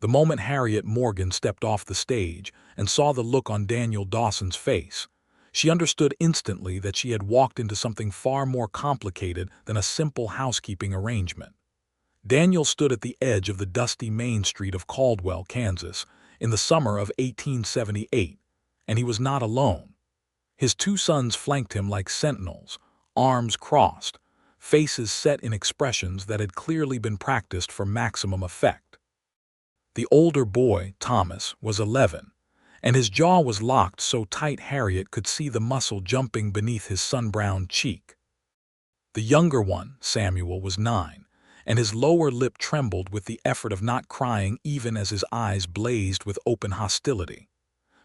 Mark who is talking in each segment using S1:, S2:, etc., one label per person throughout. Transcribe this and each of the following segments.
S1: The moment Harriet Morgan stepped off the stage and saw the look on Daniel Dawson's face, she understood instantly that she had walked into something far more complicated than a simple housekeeping arrangement. Daniel stood at the edge of the dusty main street of Caldwell, Kansas, in the summer of 1878, and he was not alone. His two sons flanked him like sentinels, arms crossed, faces set in expressions that had clearly been practiced for maximum effect. The older boy, Thomas, was 11, and his jaw was locked so tight Harriet could see the muscle jumping beneath his sun-browned cheek. The younger one, Samuel, was 9, and his lower lip trembled with the effort of not crying even as his eyes blazed with open hostility.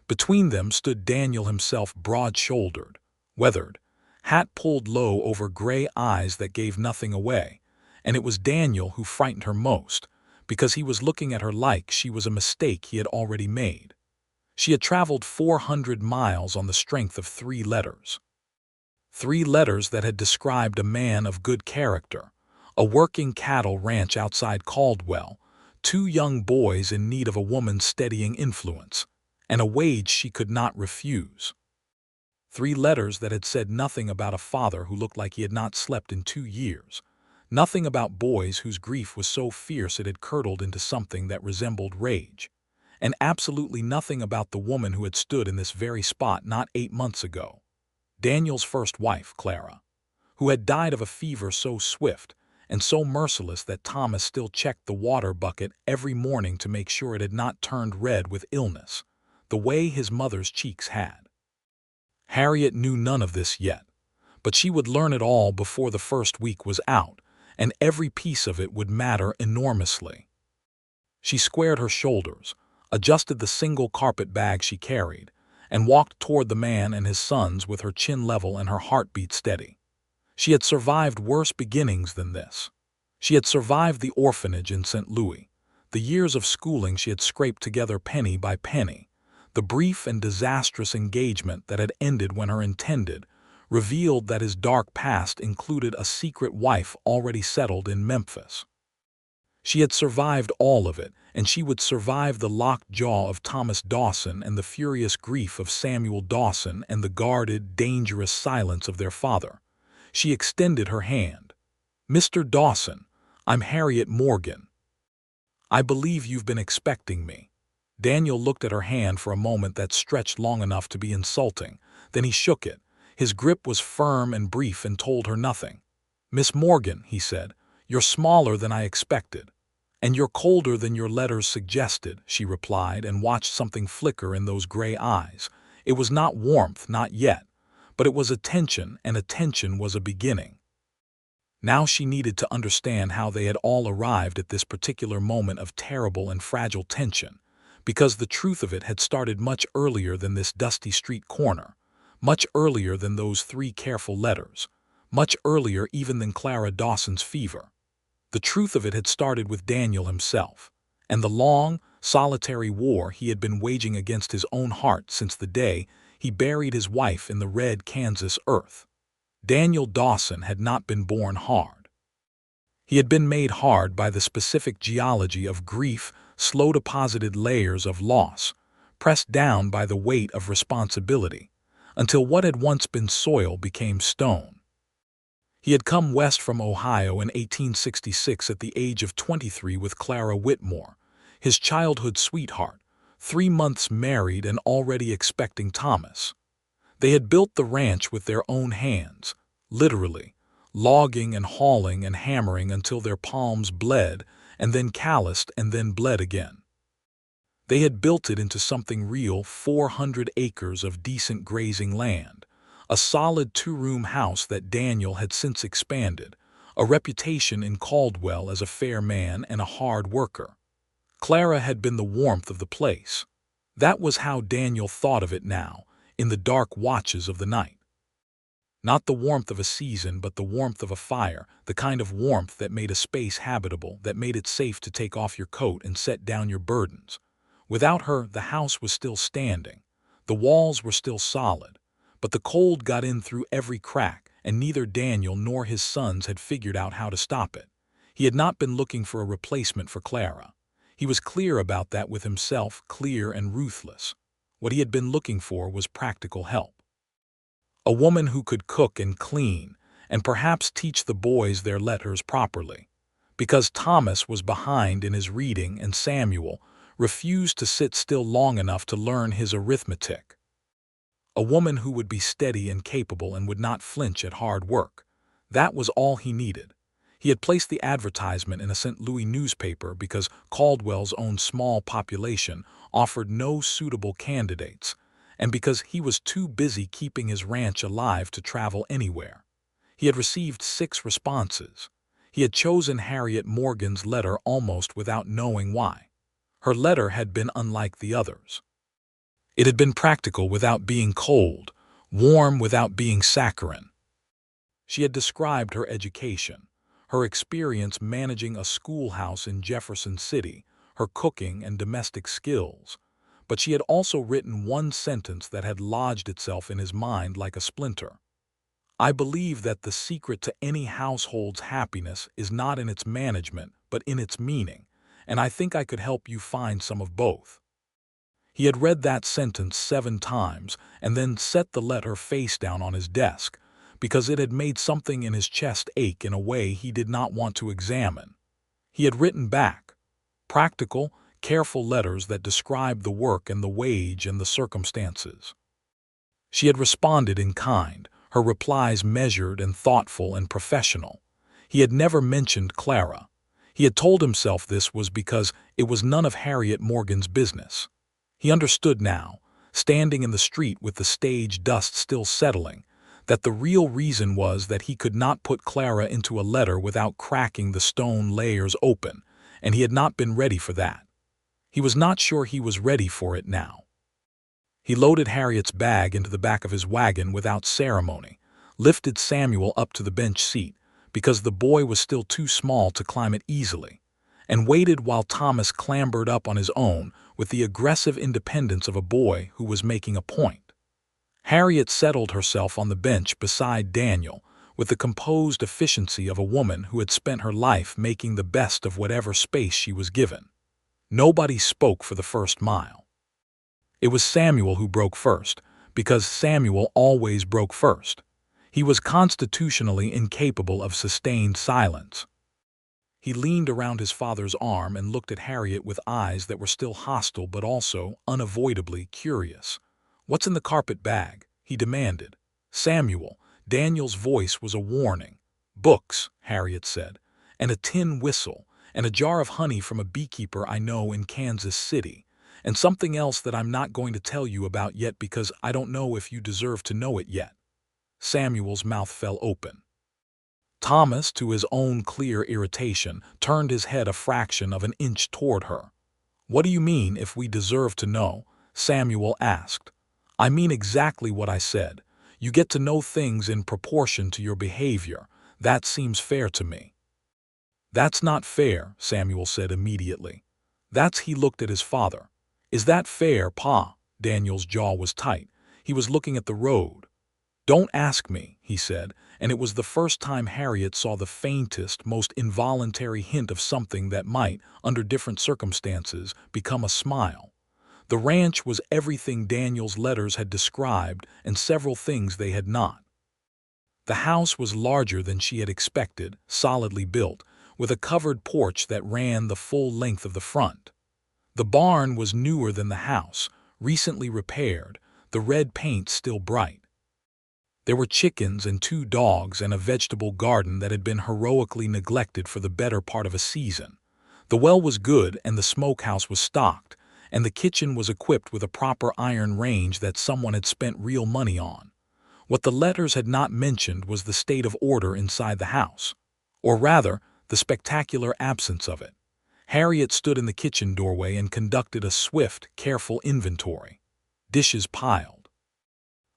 S1: Between them stood Daniel himself, broad-shouldered, weathered, hat pulled low over gray eyes that gave nothing away, and it was Daniel who frightened her most, because he was looking at her like she was a mistake he had already made. She had traveled 400 miles on the strength of 3 letters. 3 letters that had described a man of good character, a working cattle ranch outside Caldwell, 2 young boys in need of a woman's steadying influence, and a wage she could not refuse. 3 letters that had said nothing about a father who looked like he had not slept in 2 years, nothing about boys whose grief was so fierce it had curdled into something that resembled rage, and absolutely nothing about the woman who had stood in this very spot not 8 months ago, Daniel's first wife, Clara, who had died of a fever so swift and so merciless that Thomas still checked the water bucket every morning to make sure it had not turned red with illness, the way his mother's cheeks had. Harriet knew none of this yet, but she would learn it all before the first week was out, and every piece of it would matter enormously. She squared her shoulders, adjusted the single carpet bag she carried, and walked toward the man and his sons with her chin level and her heartbeat steady. She had survived worse beginnings than this. She had survived the orphanage in St. Louis, the years of schooling she had scraped together penny by penny, the brief and disastrous engagement that had ended when her intended revealed that his dark past included a secret wife already settled in Memphis. She had survived all of it, and she would survive the locked jaw of Thomas Dawson and the furious grief of Samuel Dawson and the guarded, dangerous silence of their father. She extended her hand. "Mr. Dawson, I'm Harriet Morgan. I believe you've been expecting me." Daniel looked at her hand for a moment that stretched long enough to be insulting. Then he shook it. His grip was firm and brief and told her nothing. "Miss Morgan," he said, "you're smaller than I expected." "And you're colder than your letters suggested," she replied, and watched something flicker in those gray eyes. It was not warmth, not yet, but it was attention, and attention was a beginning. Now she needed to understand how they had all arrived at this particular moment of terrible and fragile tension, because the truth of it had started much earlier than this dusty street corner, much earlier than those 3 careful letters, much earlier even than Clara Dawson's fever. The truth of it had started with Daniel himself, and the long, solitary war he had been waging against his own heart since the day he buried his wife in the red Kansas earth. Daniel Dawson had not been born hard. He had been made hard by the specific geology of grief, slow-deposited layers of loss, pressed down by the weight of responsibility, until what had once been soil became stone. He had come west from Ohio in 1866 at the age of 23 with Clara Whitmore, his childhood sweetheart, 3 months married and already expecting Thomas. They had built the ranch with their own hands, literally, logging and hauling and hammering until their palms bled, and then calloused and then bled again. They had built it into something real, 400 acres of decent grazing land, a solid 2-room house that Daniel had since expanded, a reputation in Caldwell as a fair man and a hard worker. Clara had been the warmth of the place. That was how Daniel thought of it now, in the dark watches of the night. Not the warmth of a season, but the warmth of a fire, the kind of warmth that made a space habitable, that made it safe to take off your coat and set down your burdens. Without her, the house was still standing. The walls were still solid, but the cold got in through every crack, and neither Daniel nor his sons had figured out how to stop it. He had not been looking for a replacement for Clara. He was clear about that with himself, clear and ruthless. What he had been looking for was practical help. A woman who could cook and clean, and perhaps teach the boys their letters properly. Because Thomas was behind in his reading and Samuel refused to sit still long enough to learn his arithmetic. A woman who would be steady and capable and would not flinch at hard work. That was all he needed. He had placed the advertisement in a St. Louis newspaper because Caldwell's own small population offered no suitable candidates, and because he was too busy keeping his ranch alive to travel anywhere. He had received 6 responses. He had chosen Harriet Morgan's letter almost without knowing why. Her letter had been unlike the others. It had been practical without being cold, warm without being saccharine. She had described her education, her experience managing a schoolhouse in Jefferson City, her cooking and domestic skills, but she had also written one sentence that had lodged itself in his mind like a splinter. I believe that the secret to any household's happiness is not in its management, but in its meaning, and I think I could help you find some of both. He had read that sentence 7 times and then set the letter face down on his desk, because it had made something in his chest ache in a way he did not want to examine. He had written back practical, careful letters that described the work and the wage and the circumstances. She had responded in kind, her replies measured and thoughtful and professional. He had never mentioned Clara. He had told himself this was because it was none of Harriet Morgan's business. He understood now, standing in the street with the stage dust still settling, that the real reason was that he could not put Clara into a letter without cracking the stone layers open, and he had not been ready for that. He was not sure he was ready for it now. He loaded Harriet's bag into the back of his wagon without ceremony, lifted Samuel up to the bench seat, because the boy was still too small to climb it easily, and waited while Thomas clambered up on his own with the aggressive independence of a boy who was making a point. Harriet settled herself on the bench beside Daniel with the composed efficiency of a woman who had spent her life making the best of whatever space she was given. Nobody spoke for the first mile. It was Samuel who broke first, because Samuel always broke first. He was constitutionally incapable of sustained silence. He leaned around his father's arm and looked at Harriet with eyes that were still hostile but also unavoidably curious. "What's in the carpet bag?" he demanded. "Samuel." Daniel's voice was a warning. "Books," Harriet said, "and a tin whistle, and a jar of honey from a beekeeper I know in Kansas City, and something else that I'm not going to tell you about yet because I don't know if you deserve to know it yet." Samuel's mouth fell open. Thomas, to his own clear irritation, turned his head a fraction of an inch toward her. "What do you mean, if we deserve to know?" Samuel asked. "I mean exactly what I said. You get to know things in proportion to your behavior. That seems fair to me." "That's not fair," Samuel said immediately. He looked at his father. "Is that fair, Pa?" Daniel's jaw was tight. He was looking at the road. "Don't ask me," he said, and it was the first time Harriet saw the faintest, most involuntary hint of something that might, under different circumstances, become a smile. The ranch was everything Daniel's letters had described and several things they had not. The house was larger than she had expected, solidly built, with a covered porch that ran the full length of the front. The barn was newer than the house, recently repaired, the red paint still bright. There were chickens and 2 dogs and a vegetable garden that had been heroically neglected for the better part of a season. The well was good and the smokehouse was stocked, and the kitchen was equipped with a proper iron range that someone had spent real money on. What the letters had not mentioned was the state of order inside the house, or rather, the spectacular absence of it. Harriet stood in the kitchen doorway and conducted a swift, careful inventory. Dishes piled.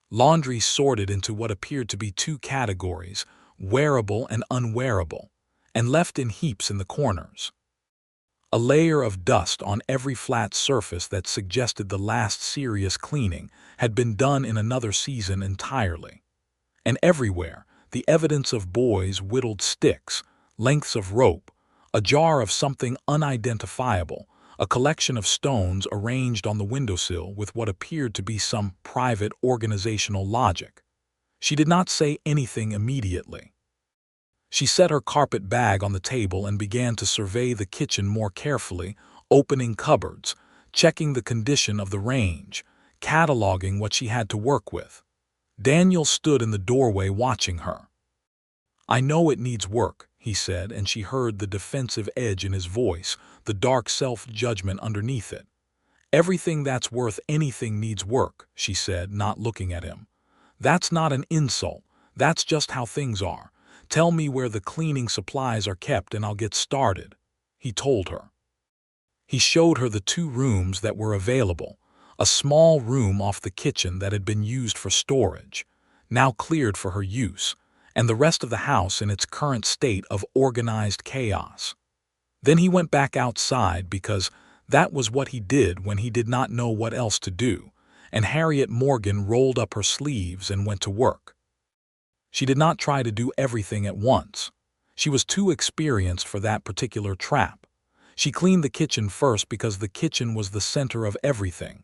S1: Laundry sorted into what appeared to be 2 categories, wearable and unwearable, and left in heaps in the corners. A layer of dust on every flat surface that suggested the last serious cleaning had been done in another season entirely. And everywhere, the evidence of boys' whittled sticks, lengths of rope, a jar of something unidentifiable, a collection of stones arranged on the windowsill with what appeared to be some private organizational logic. She did not say anything immediately. She set her carpet bag on the table and began to survey the kitchen more carefully, opening cupboards, checking the condition of the range, cataloging what she had to work with. Daniel stood in the doorway watching her. "I know it needs work," he said, and she heard the defensive edge in his voice, the dark self-judgment underneath it. "Everything that's worth anything needs work," she said, not looking at him. "That's not an insult. That's just how things are. Tell me where the cleaning supplies are kept and I'll get started," he told her. He showed her the 2 rooms that were available, a small room off the kitchen that had been used for storage, now cleared for her use, and the rest of the house in its current state of organized chaos. Then he went back outside because that was what he did when he did not know what else to do, and Harriet Morgan rolled up her sleeves and went to work. She did not try to do everything at once. She was too experienced for that particular trap. She cleaned the kitchen first because the kitchen was the center of everything,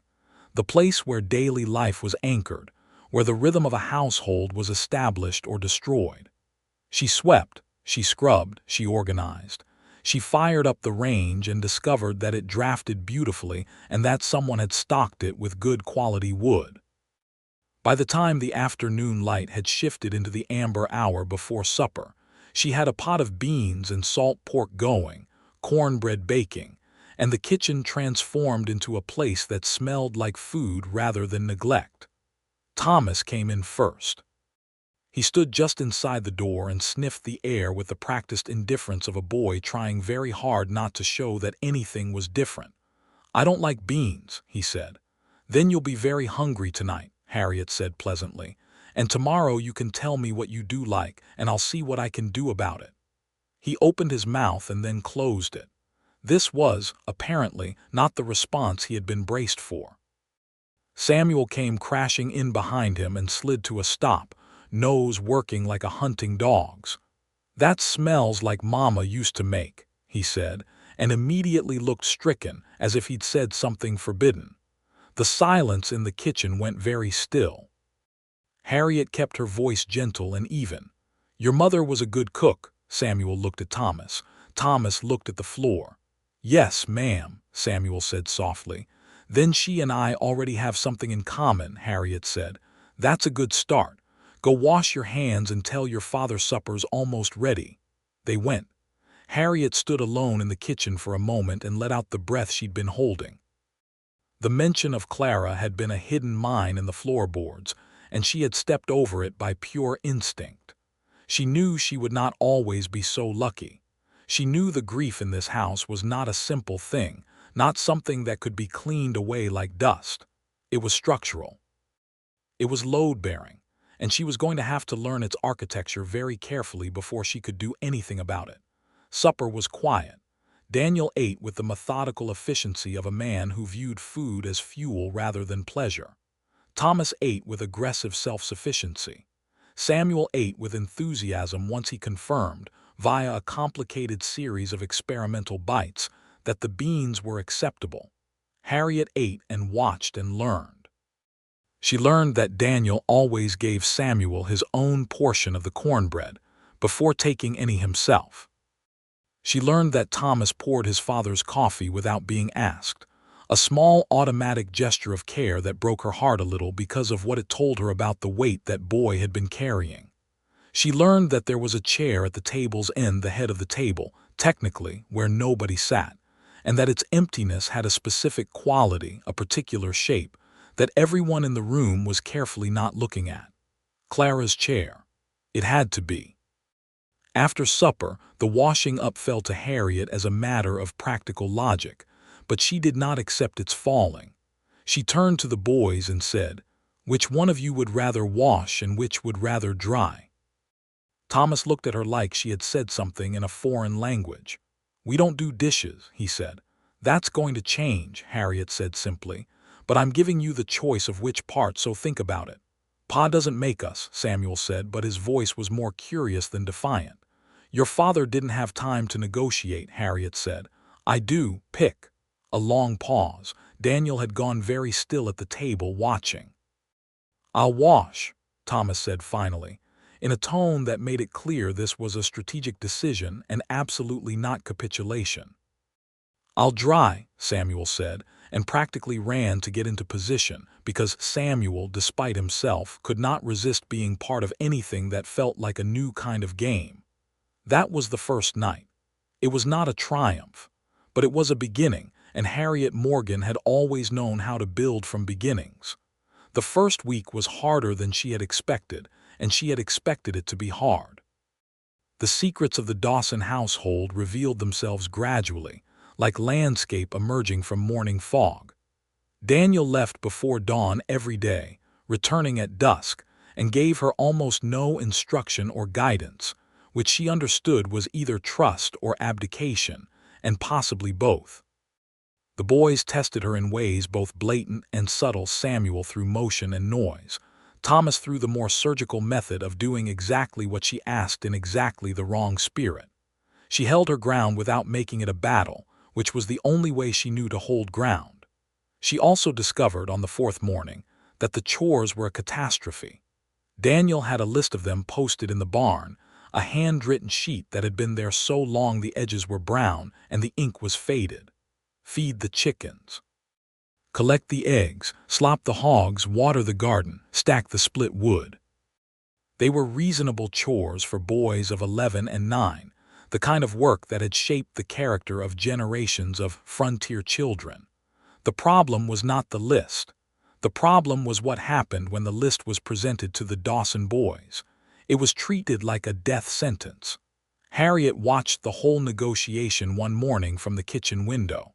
S1: the place where daily life was anchored, where the rhythm of a household was established or destroyed. She swept, she scrubbed, she organized. She fired up the range and discovered that it drafted beautifully and that someone had stocked it with good quality wood. By the time the afternoon light had shifted into the amber hour before supper, she had a pot of beans and salt pork going, cornbread baking, and the kitchen transformed into a place that smelled like food rather than neglect. Thomas came in first. He stood just inside the door and sniffed the air with the practiced indifference of a boy trying very hard not to show that anything was different. "I don't like beans," he said. "Then you'll be very hungry tonight," Harriet said pleasantly, "and tomorrow you can tell me what you do like, and I'll see what I can do about it." He opened his mouth and then closed it. This was, apparently, not the response he had been braced for. Samuel came crashing in behind him and slid to a stop, nose working like a hunting dog's. "That smells like Mama used to make," he said, and immediately looked stricken, as if he'd said something forbidden. The silence in the kitchen went very still. Harriet kept her voice gentle and even. "Your mother was a good cook." Samuel looked at Thomas. Thomas looked at the floor. "Yes, ma'am," Samuel said softly. "Then she and I already have something in common," Harriet said. "That's a good start. Go wash your hands and tell your father supper's almost ready." They went. Harriet stood alone in the kitchen for a moment and let out the breath she'd been holding. The mention of Clara had been a hidden mine in the floorboards, and she had stepped over it by pure instinct. She knew she would not always be so lucky. She knew the grief in this house was not a simple thing, not something that could be cleaned away like dust. It was structural. It was load-bearing, and she was going to have to learn its architecture very carefully before she could do anything about it. Supper was quiet. Daniel ate with the methodical efficiency of a man who viewed food as fuel rather than pleasure. Thomas ate with aggressive self-sufficiency. Samuel ate with enthusiasm once he confirmed, via a complicated series of experimental bites, that the beans were acceptable. Harriet ate and watched and learned. She learned that Daniel always gave Samuel his own portion of the cornbread, before taking any himself. She learned that Thomas poured his father's coffee without being asked, a small automatic gesture of care that broke her heart a little because of what it told her about the weight that boy had been carrying. She learned that there was a chair at the table's end, the head of the table, technically, where nobody sat, and that its emptiness had a specific quality, a particular shape, that everyone in the room was carefully not looking at. Clara's chair. It had to be. After supper, the washing up fell to Harriet as a matter of practical logic, but she did not accept its falling. She turned to the boys and said, "Which one of you would rather wash and which would rather dry?" Thomas looked at her like she had said something in a foreign language. "We don't do dishes," he said. "That's going to change," Harriet said simply, "but I'm giving you the choice of which part, so think about it." "Pa doesn't make us," Samuel said, but his voice was more curious than defiant. "Your father didn't have time to negotiate," Harriet said. "I do, pick." A long pause. Daniel had gone very still at the table, watching. "I'll wash," Thomas said finally, in a tone that made it clear this was a strategic decision and absolutely not capitulation. "I'll dry," Samuel said, and practically ran to get into position, because Samuel, despite himself, could not resist being part of anything that felt like a new kind of game. That was the first night. It was not a triumph, but it was a beginning, and Harriet Morgan had always known how to build from beginnings. The first week was harder than she had expected, and she had expected it to be hard. The secrets of the Dawson household revealed themselves gradually, like landscape emerging from morning fog. Daniel left before dawn every day, returning at dusk, and gave her almost no instruction or guidance, which she understood was either trust or abdication, and possibly both. The boys tested her in ways both blatant and subtle, Samuel through motion and noise, Thomas through the more surgical method of doing exactly what she asked in exactly the wrong spirit. She held her ground without making it a battle, which was the only way she knew to hold ground. She also discovered on the fourth morning that the chores were a catastrophe. Daniel had a list of them posted in the barn, a handwritten sheet that had been there so long the edges were brown and the ink was faded. Feed the chickens. Collect the eggs, slop the hogs, water the garden, stack the split wood. They were reasonable chores for boys of 11 and 9, the kind of work that had shaped the character of generations of frontier children. The problem was not the list. The problem was what happened when the list was presented to the Dawson boys. It was treated like a death sentence. Harriet watched the whole negotiation one morning from the kitchen window.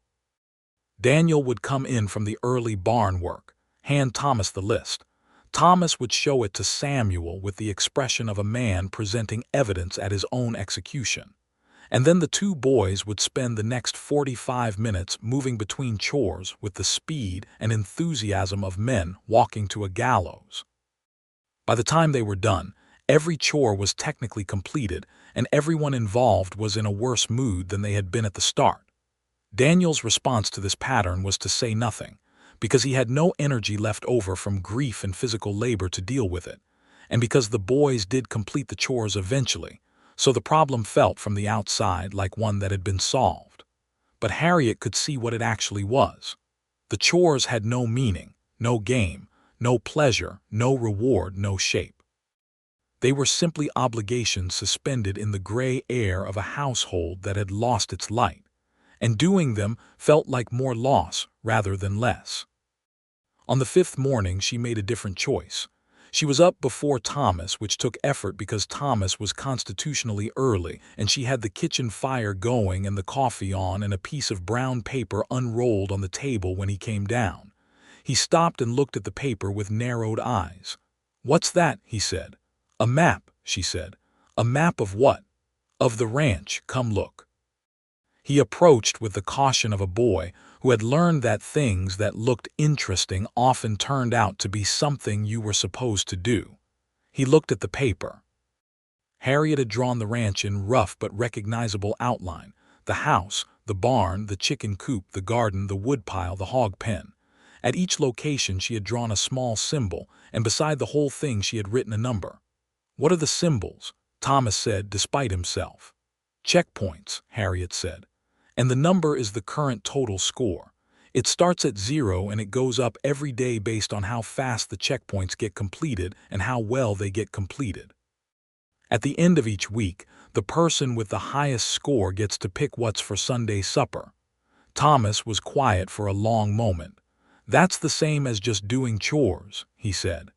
S1: Daniel would come in from the early barn work, hand Thomas the list. Thomas would show it to Samuel with the expression of a man presenting evidence at his own execution. And then the two boys would spend the next 45 minutes moving between chores with the speed and enthusiasm of men walking to a gallows. By the time they were done, every chore was technically completed, and everyone involved was in a worse mood than they had been at the start. Daniel's response to this pattern was to say nothing, because he had no energy left over from grief and physical labor to deal with it, and because the boys did complete the chores eventually, so the problem felt from the outside like one that had been solved. But Harriet could see what it actually was. The chores had no meaning, no game, no pleasure, no reward, no shape. They were simply obligations suspended in the gray air of a household that had lost its light, and doing them felt like more loss rather than less. On the fifth morning, she made a different choice. She was up before Thomas, which took effort because Thomas was constitutionally early, and she had the kitchen fire going and the coffee on and a piece of brown paper unrolled on the table when he came down. He stopped and looked at the paper with narrowed eyes. "What's that?" he said. "A map," she said. "A map of what?" "Of the ranch. Come look." He approached with the caution of a boy who had learned that things that looked interesting often turned out to be something you were supposed to do. He looked at the paper. Harriet had drawn the ranch in rough but recognizable outline: the house, the barn, the chicken coop, the garden, the woodpile, the hog pen. At each location she had drawn a small symbol, and beside the whole thing she had written a number. "What are the symbols?" Thomas said, despite himself. "Checkpoints," Harriet said. "And the number is the current total score. It starts at 0 and it goes up every day based on how fast the checkpoints get completed and how well they get completed. At the end of each week, the person with the highest score gets to pick what's for Sunday supper." Thomas was quiet for a long moment. "That's the same as just doing chores," he said.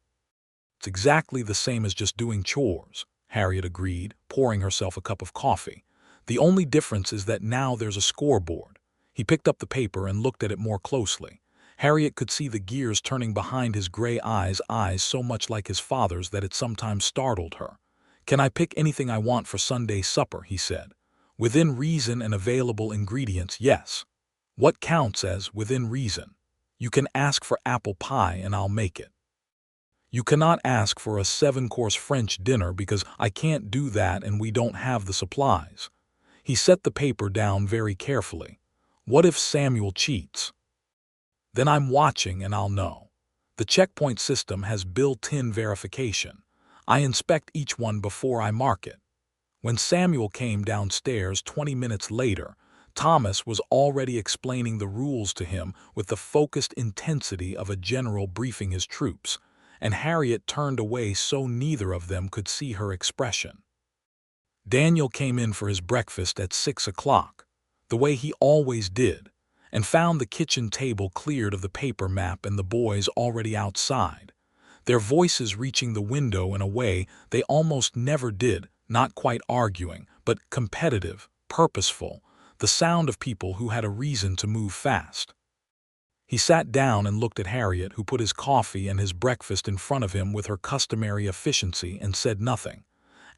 S1: "It's exactly the same as just doing chores," Harriet agreed, pouring herself a cup of coffee. "The only difference is that now there's a scoreboard." He picked up the paper and looked at it more closely. Harriet could see the gears turning behind his gray eyes so much like his father's that it sometimes startled her. "Can I pick anything I want for Sunday supper?" he said. "Within reason and available ingredients, yes." "What counts as within reason?" "You can ask for apple pie and I'll make it." "You cannot ask for a 7-course French dinner because I can't do that and we don't have the supplies." He set the paper down very carefully. What if Samuel cheats? Then I'm watching and I'll know. The checkpoint system has built-in verification. I inspect each one before I mark it. When Samuel came downstairs 20 minutes later, Thomas was already explaining the rules to him with the focused intensity of a general briefing his troops, and Harriet turned away so neither of them could see her expression. Daniel came in for his breakfast at 6 o'clock, the way he always did, and found the kitchen table cleared of the paper map and the boys already outside, their voices reaching the window in a way they almost never did, not quite arguing, but competitive, purposeful, the sound of people who had a reason to move fast. He sat down and looked at Harriet, who put his coffee and his breakfast in front of him with her customary efficiency, and said nothing.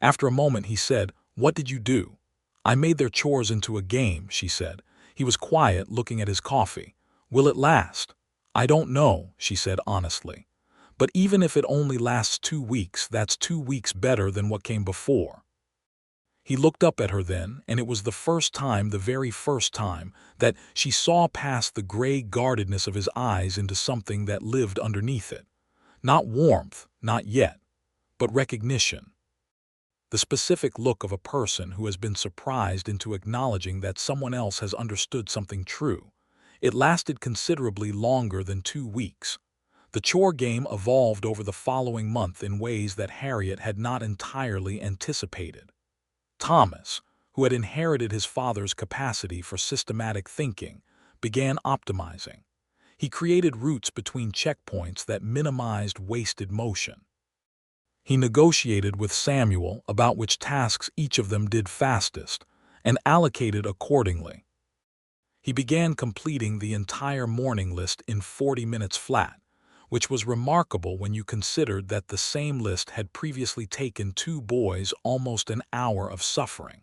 S1: After a moment he said, "What did you do?" "I made their chores into a game," she said. He was quiet, looking at his coffee. "Will it last?" "I don't know," she said honestly. "But even if it only lasts 2 weeks, that's 2 weeks better than what came before." He looked up at her then, and it was the first time, the very first time, that she saw past the gray guardedness of his eyes into something that lived underneath it. Not warmth, not yet, but recognition. The specific look of a person who has been surprised into acknowledging that someone else has understood something true. It lasted considerably longer than 2 weeks. The chore game evolved over the following month in ways that Harriet had not entirely anticipated. Thomas, who had inherited his father's capacity for systematic thinking, began optimizing. He created routes between checkpoints that minimized wasted motion. He negotiated with Samuel about which tasks each of them did fastest, and allocated accordingly. He began completing the entire morning list in 40 minutes flat, which was remarkable when you considered that the same list had previously taken 2 boys almost an hour of suffering.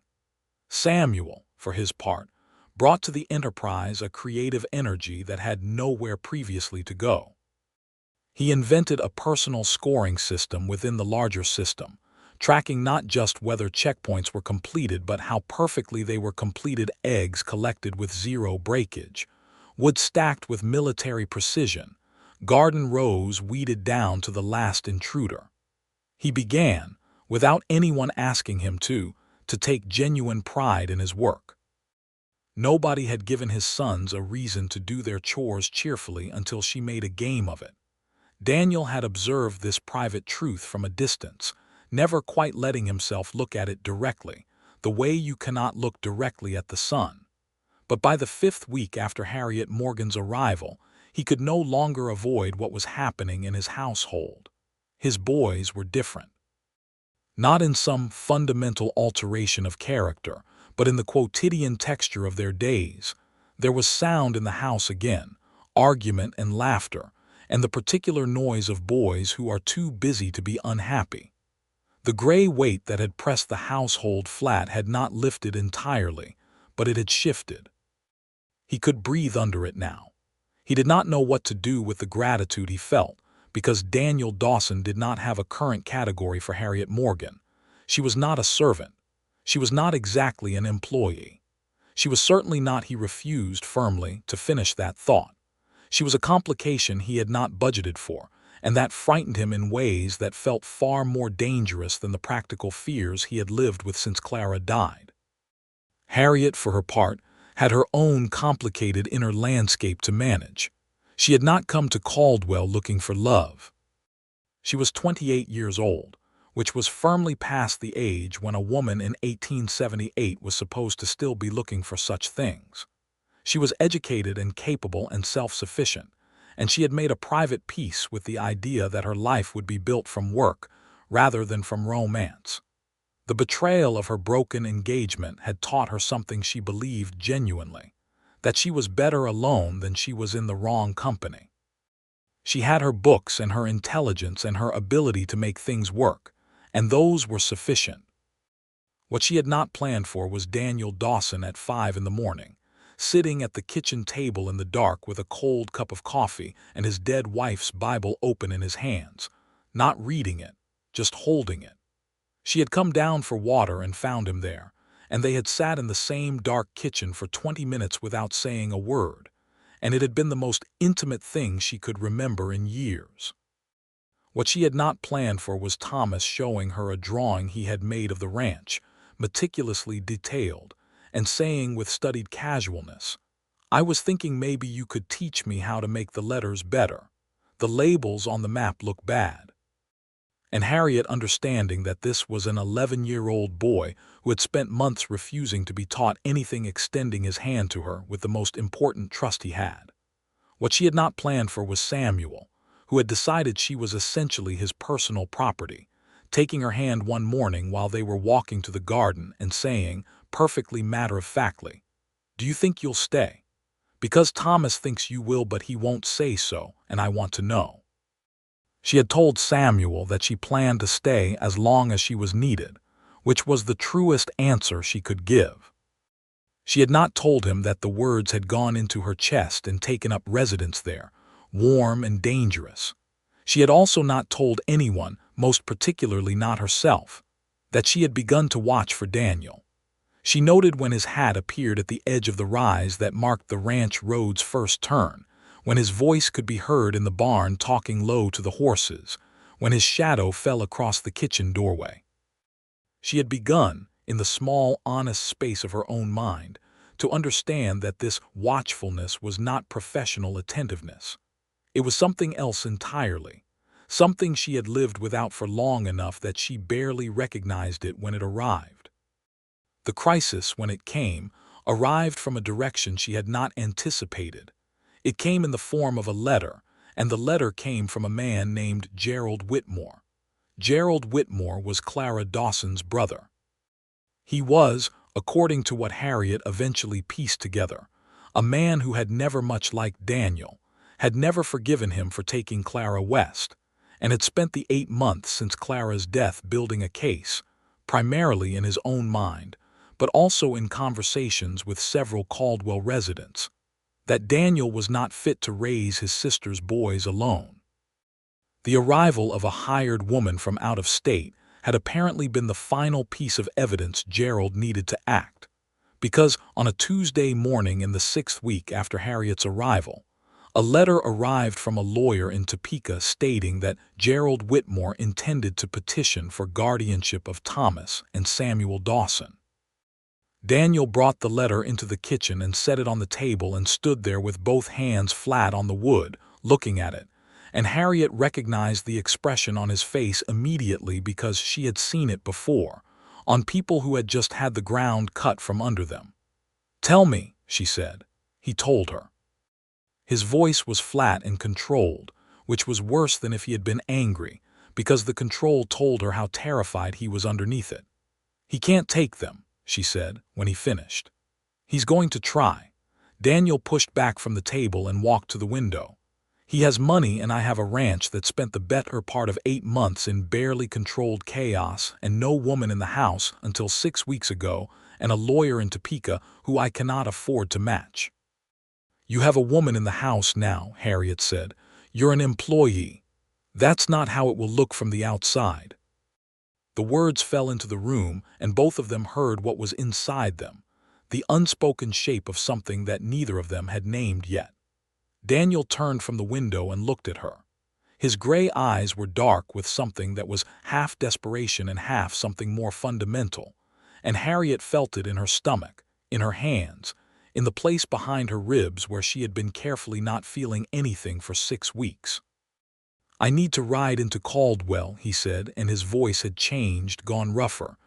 S1: Samuel, for his part, brought to the enterprise a creative energy that had nowhere previously to go. He invented a personal scoring system within the larger system, tracking not just whether checkpoints were completed but how perfectly they were completed: eggs collected with 0 breakage, wood stacked with military precision, garden rows weeded down to the last intruder. He began, without anyone asking him to take genuine pride in his work. Nobody had given his sons a reason to do their chores cheerfully until she made a game of it. Daniel had observed this private truth from a distance, never quite letting himself look at it directly, the way you cannot look directly at the sun. But by the 5th week after Harriet Morgan's arrival, he could no longer avoid what was happening in his household. His boys were different. Not in some fundamental alteration of character, but in the quotidian texture of their days. There was sound in the house again, argument and laughter, and the particular noise of boys who are too busy to be unhappy. The gray weight that had pressed the household flat had not lifted entirely, but it had shifted. He could breathe under it now. He did not know what to do with the gratitude he felt, because Daniel Dawson did not have a current category for Harriet Morgan. She was not a servant. She was not exactly an employee. She was certainly not, he refused firmly to finish that thought. She was a complication he had not budgeted for, and that frightened him in ways that felt far more dangerous than the practical fears he had lived with since Clara died. Harriet, for her part, had her own complicated inner landscape to manage. She had not come to Caldwell looking for love. She was 28 years old, which was firmly past the age when a woman in 1878 was supposed to still be looking for such things. She was educated and capable and self-sufficient, and she had made a private peace with the idea that her life would be built from work rather than from romance. The betrayal of her broken engagement had taught her something she believed genuinely, that she was better alone than she was in the wrong company. She had her books and her intelligence and her ability to make things work, and those were sufficient. What she had not planned for was Daniel Dawson at 5 in the morning, sitting at the kitchen table in the dark with a cold cup of coffee and his dead wife's Bible open in his hands, not reading it, just holding it. She had come down for water and found him there, and they had sat in the same dark kitchen for 20 minutes without saying a word, and it had been the most intimate thing she could remember in years. What she had not planned for was Thomas showing her a drawing he had made of the ranch, meticulously detailed, and saying with studied casualness, "I was thinking maybe you could teach me how to make the letters better. The labels on the map look bad." And Harriet, understanding that this was an 11-year-old boy who had spent months refusing to be taught anything, extending his hand to her with the most important trust he had. What she had not planned for was Samuel, who had decided she was essentially his personal property, taking her hand one morning while they were walking to the garden and saying, perfectly matter-of-factly, "Do you think you'll stay? Because Thomas thinks you will, but he won't say so, and I want to know." She had told Samuel that she planned to stay as long as she was needed, which was the truest answer she could give. She had not told him that the words had gone into her chest and taken up residence there, warm and dangerous. She had also not told anyone, most particularly not herself, that she had begun to watch for Daniel. She noted when his hat appeared at the edge of the rise that marked the ranch road's first turn, when his voice could be heard in the barn talking low to the horses, when his shadow fell across the kitchen doorway. She had begun, in the small, honest space of her own mind, to understand that this watchfulness was not professional attentiveness. It was something else entirely, something she had lived without for long enough that she barely recognized it when it arrived. The crisis, when it came, arrived from a direction she had not anticipated. It came in the form of a letter, and the letter came from a man named Gerald Whitmore. Gerald Whitmore was Clara Dawson's brother. He was, according to what Harriet eventually pieced together, a man who had never much liked Daniel, had never forgiven him for taking Clara west, and had spent the 8 months since Clara's death building a case, primarily in his own mind, but also in conversations with several Caldwell residents, that Daniel was not fit to raise his sister's boys alone. The arrival of a hired woman from out of state had apparently been the final piece of evidence Gerald needed to act, because on a Tuesday morning in the 6th week after Harriet's arrival, a letter arrived from a lawyer in Topeka stating that Gerald Whitmore intended to petition for guardianship of Thomas and Samuel Dawson. Daniel brought the letter into the kitchen and set it on the table and stood there with both hands flat on the wood, looking at it, and Harriet recognized the expression on his face immediately because she had seen it before, on people who had just had the ground cut from under them. "Tell me," she said. He told her. His voice was flat and controlled, which was worse than if he had been angry, because the control told her how terrified he was underneath it. "He can't take them," she said, when he finished. "He's going to try." Daniel pushed back from the table and walked to the window. "He has money, and I have a ranch that spent the better part of 8 months in barely controlled chaos and no woman in the house until 6 weeks ago, and a lawyer in Topeka who I cannot afford to match." "You have a woman in the house now," Harriet said. "You're an employee. That's not how it will look from the outside." The words fell into the room, and both of them heard what was inside them, the unspoken shape of something that neither of them had named yet. Daniel turned from the window and looked at her. His gray eyes were dark with something that was half desperation and half something more fundamental, and Harriet felt it in her stomach, in her hands, in the place behind her ribs where she had been carefully not feeling anything for 6 weeks. "I need to ride into Caldwell," he said, and his voice had changed, gone rougher.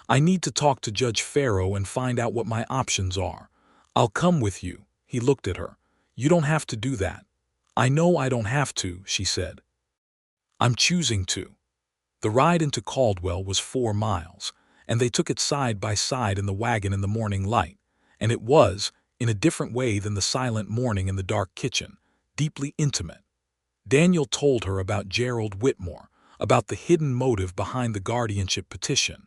S1: "I need to talk to Judge Farrow and find out what my options are. I'll come with you." He looked at her. "You don't have to do that." "I know I don't have to," she said. "I'm choosing to." The ride into Caldwell was 4 miles, and they took it side by side in the wagon in the morning light, and it was, in a different way than the silent morning in the dark kitchen, deeply intimate. Daniel told her about Gerald Whitmore, about the hidden motive behind the guardianship petition.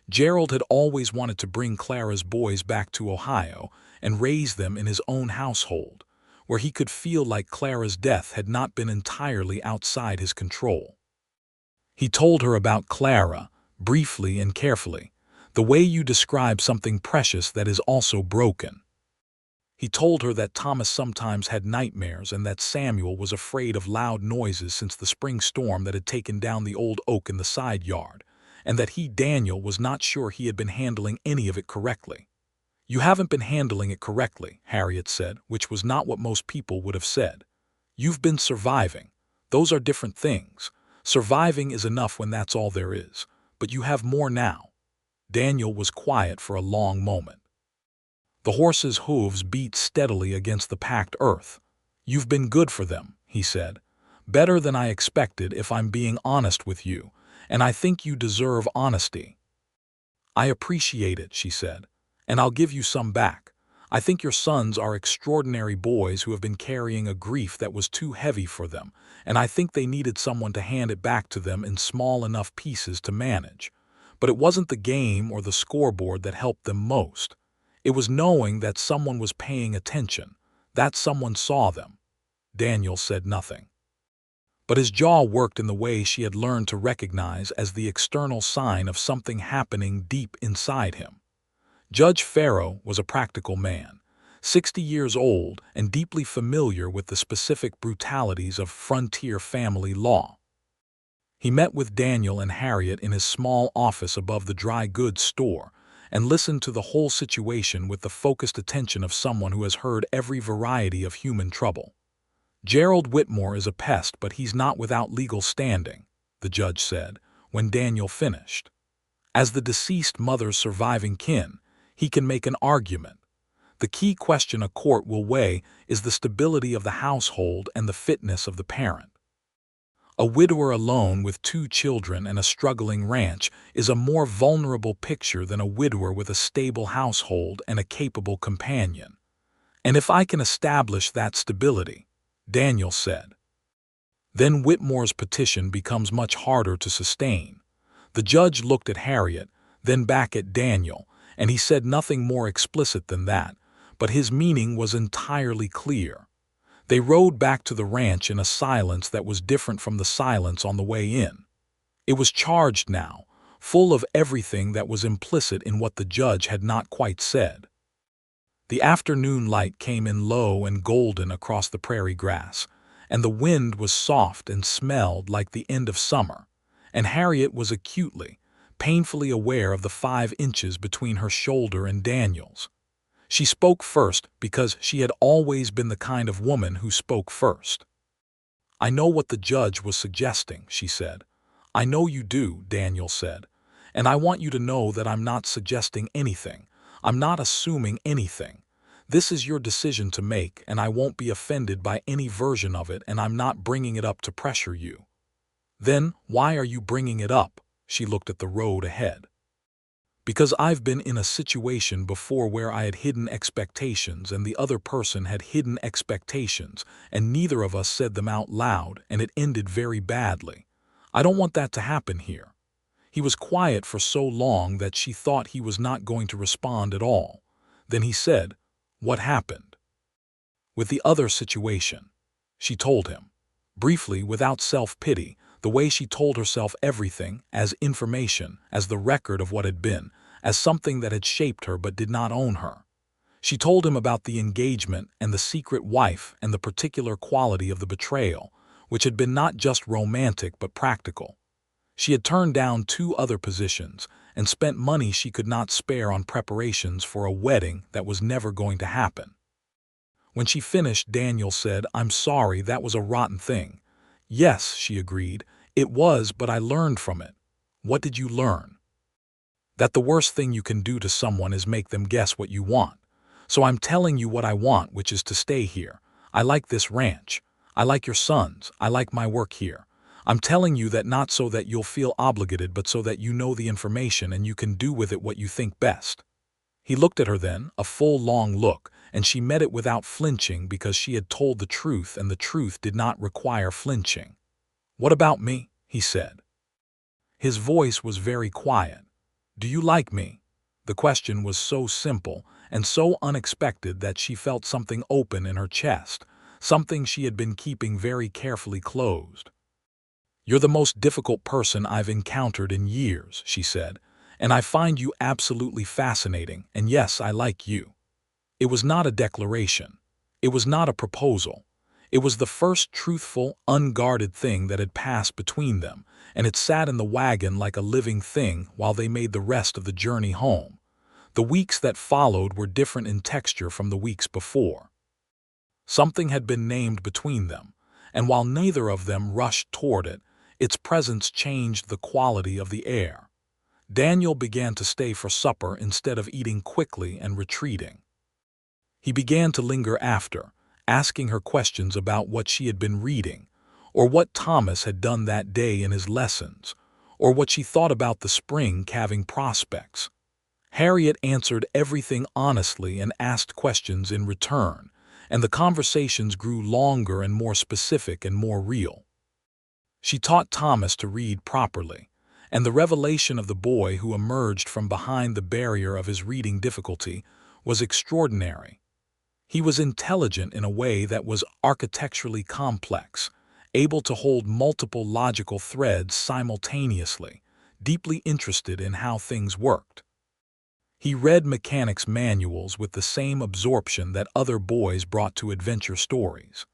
S1: Gerald had always wanted to bring Clara's boys back to Ohio and raise them in his own household, where he could feel like Clara's death had not been entirely outside his control. He told her about Clara, briefly and carefully, The way you describe something precious that is also broken." He told her that Thomas sometimes had nightmares and that Samuel was afraid of loud noises since the spring storm that had taken down the old oak in the side yard, and that he, Daniel, was not sure he had been handling any of it correctly. "You haven't been handling it correctly," Harriet said, which was not what most people would have said. "You've been surviving. Those are different things. Surviving is enough when that's all there is, but you have more now." Daniel was quiet for a long moment. The horse's hooves beat steadily against the packed earth. "You've been good for them," he said. "Better than I expected, if I'm being honest with you, and I think you deserve honesty." "I appreciate it," she said, "and I'll give you some back. I think your sons are extraordinary boys who have been carrying a grief that was too heavy for them, and I think they needed someone to hand it back to them in small enough pieces to manage. But it wasn't the game or the scoreboard that helped them most. It was knowing that someone was paying attention, that someone saw them." Daniel said nothing. But his jaw worked in the way she had learned to recognize as the external sign of something happening deep inside him. Judge Farrow was a practical man, 60 years old and deeply familiar with the specific brutalities of frontier family law. He met with Daniel and Harriet in his small office above the dry goods store and listened to the whole situation with the focused attention of someone who has heard every variety of human trouble. "Gerald Whitmore is a pest, but he's not without legal standing," the judge said, when Daniel finished. "As the deceased mother's surviving kin, he can make an argument. The key question a court will weigh is the stability of the household and the fitness of the parent. A widower alone with 2 children and a struggling ranch is a more vulnerable picture than a widower with a stable household and a capable companion. And if I can establish that stability," Daniel said, "then Whitmore's petition becomes much harder to sustain." The judge looked at Harriet, then back at Daniel, and he said nothing more explicit than that, but his meaning was entirely clear. They rode back to the ranch in a silence that was different from the silence on the way in. It was charged now, full of everything that was implicit in what the judge had not quite said. The afternoon light came in low and golden across the prairie grass, and the wind was soft and smelled like the end of summer, and Harriet was acutely, painfully aware of the 5 inches between her shoulder and Daniel's. She spoke first because she had always been the kind of woman who spoke first. "I know what the judge was suggesting," she said. "I know you do," Daniel said, "and I want you to know that I'm not suggesting anything. I'm not assuming anything. This is your decision to make, and I won't be offended by any version of it, and I'm not bringing it up to pressure you." "Then why are you bringing it up?" She looked at the road ahead. "Because I've been in a situation before where I had hidden expectations and the other person had hidden expectations, and neither of us said them out loud, and it ended very badly. I don't want that to happen here." He was quiet for so long that she thought he was not going to respond at all. Then he said, "What happened?" "With the other situation." She told him, briefly, without self-pity, the way she told herself everything, as information, as the record of what had been, as something that had shaped her but did not own her. She told him about the engagement and the secret wife and the particular quality of the betrayal, which had been not just romantic but practical. She had turned down 2 other positions and spent money she could not spare on preparations for a wedding that was never going to happen. When she finished, Daniel said, "I'm sorry, that was a rotten thing." "Yes," she agreed, "it was, but I learned from it." "What did you learn?" "That the worst thing you can do to someone is make them guess what you want. So I'm telling you what I want, which is to stay here. I like this ranch. I like your sons. I like my work here. I'm telling you that not so that you'll feel obligated, but so that you know the information and you can do with it what you think best." He looked at her then, a full, long look, and she met it without flinching because she had told the truth and the truth did not require flinching. "What about me?" he said. His voice was very quiet. "Do you like me?" The question was so simple and so unexpected that she felt something open in her chest, something she had been keeping very carefully closed. "You're the most difficult person I've encountered in years," she said, and I find you absolutely fascinating, and yes, I like you." It was not a declaration. It was not a proposal. It was the first truthful, unguarded thing that had passed between them, and it sat in the wagon like a living thing while they made the rest of the journey home. The weeks that followed were different in texture from the weeks before. Something had been named between them, and while neither of them rushed toward it, its presence changed the quality of the air. Daniel began to stay for supper instead of eating quickly and retreating. He began to linger after, asking her questions about what she had been reading, or what Thomas had done that day in his lessons, or what she thought about the spring calving prospects. Harriet answered everything honestly and asked questions in return, and the conversations grew longer and more specific and more real. She taught Thomas to read properly, and the revelation of the boy who emerged from behind the barrier of his reading difficulty was extraordinary. He was intelligent in a way that was architecturally complex, able to hold multiple logical threads simultaneously, deeply interested in how things worked. He read mechanics manuals with the same absorption that other boys brought to adventure stories.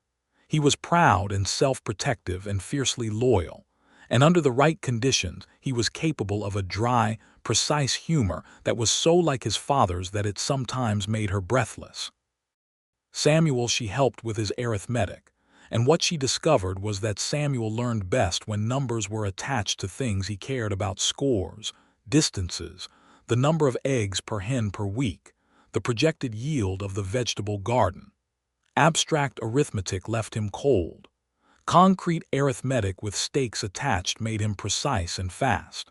S1: He was proud and self-protective and fiercely loyal, and under the right conditions he was capable of a dry, precise humor that was so like his father's that it sometimes made her breathless. Samuel she helped with his arithmetic, and what she discovered was that Samuel learned best when numbers were attached to things he cared about: scores, distances, the number of eggs per hen per week, the projected yield of the vegetable garden. Abstract arithmetic left him cold. Concrete arithmetic with stakes attached made him precise and fast.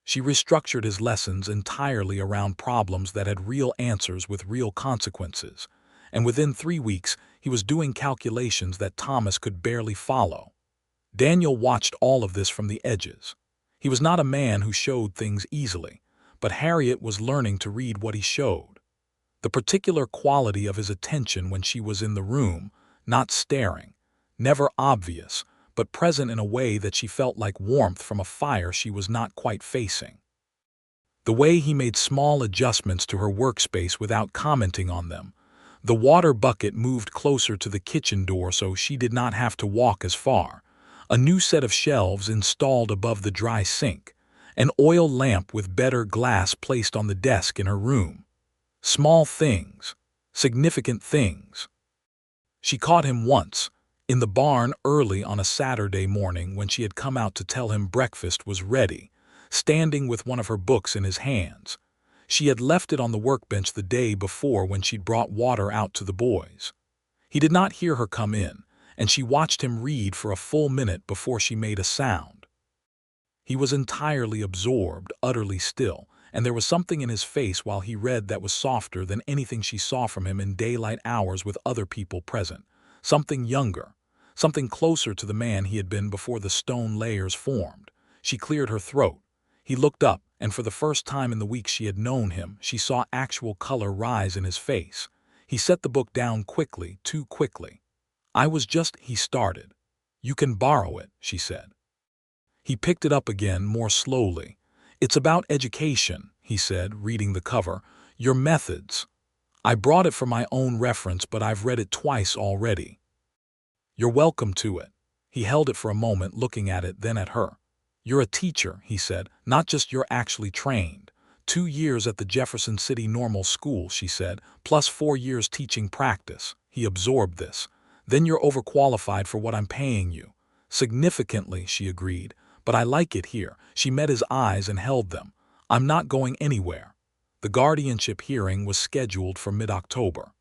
S1: She restructured his lessons entirely around problems that had real answers with real consequences, and within 3 weeks he was doing calculations that Thomas could barely follow. Daniel watched all of this from the edges. He was not a man who showed things easily, but Harriet was learning to read what he showed. The particular quality of his attention when she was in the room, not staring, never obvious, but present in a way that she felt like warmth from a fire she was not quite facing. The way he made small adjustments to her workspace without commenting on them. The water bucket moved closer to the kitchen door so she did not have to walk as far. A new set of shelves installed above the dry sink. An oil lamp with better glass placed on the desk in her room. Small things, significant things. She caught him once, in the barn early on a Saturday morning when she had come out to tell him breakfast was ready, standing with one of her books in his hands. She had left it on the workbench the day before when she'd brought water out to the boys. He did not hear her come in, and she watched him read for a full minute before she made a sound. He was entirely absorbed, utterly still, and there was something in his face while he read that was softer than anything she saw from him in daylight hours with other people present. Something younger, something closer to the man he had been before the stone layers formed. She cleared her throat. He looked up, and for the first time in the weeks she had known him, she saw actual color rise in his face. He set the book down quickly, too quickly. He started. "You can borrow it," she said. He picked it up again, more slowly. "It's about education," he said, reading the cover. "Your methods. I brought it for my own reference, but I've read it twice already." "You're welcome to it." He held it for a moment, looking at it, then at her. "You're a teacher," he said, "not just you're actually trained. 2 years at the Jefferson City Normal School," she said, "plus 4 years teaching practice." He absorbed this. "Then you're overqualified for what I'm paying you." "Significantly," she agreed, "but I like it here." She met his eyes and held them. "I'm not going anywhere." The guardianship hearing was scheduled for mid-October.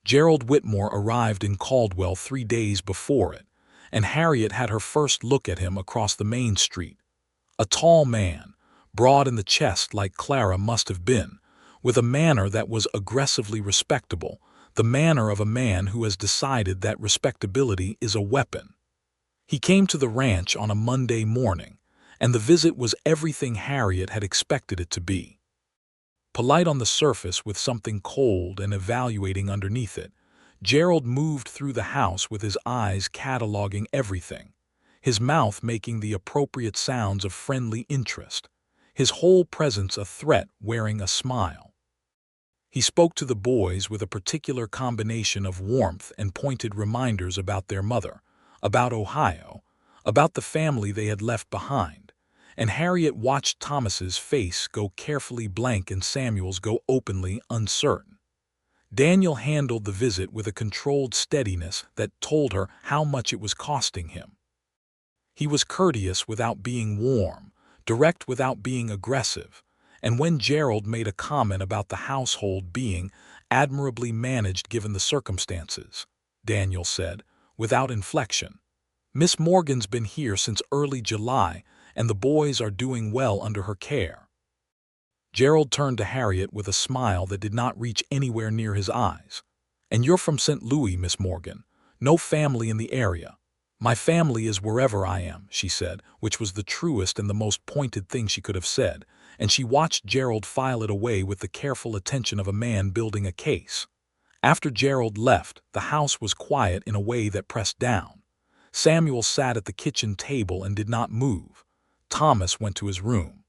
S1: Gerald Whitmore arrived in Caldwell 3 days before it, and Harriet had her first look at him across the main street. A tall man, broad in the chest like Clara must have been, with a manner that was aggressively respectable, the manner of a man who has decided that respectability is a weapon. He came to the ranch on a Monday morning, and the visit was everything Harriet had expected it to be. Polite on the surface with something cold and evaluating underneath it, Gerald moved through the house with his eyes cataloging everything, his mouth making the appropriate sounds of friendly interest. his whole presence a threat wearing a smile. He spoke to the boys with a particular combination of warmth and pointed reminders about their mother, about Ohio, about the family they had left behind, and Harriet watched Thomas's face go carefully blank and Samuel's go openly uncertain. Daniel handled the visit with a controlled steadiness that told her how much it was costing him. He was courteous without being warm, direct without being aggressive, and when Gerald made a comment about the household being admirably managed given the circumstances, Daniel said, without inflection, "Miss Morgan's been here since early July, and the boys are doing well under her care." Gerald turned to Harriet with a smile that did not reach anywhere near his eyes. "And you're from St. Louis, Miss Morgan. No family in the area." "My family is wherever I am," she said, which was the truest and the most pointed thing she could have said, and she watched Gerald file it away with the careful attention of a man building a case. After Gerald left, the house was quiet in a way that pressed down. Samuel sat at the kitchen table and did not move. Thomas went to his room.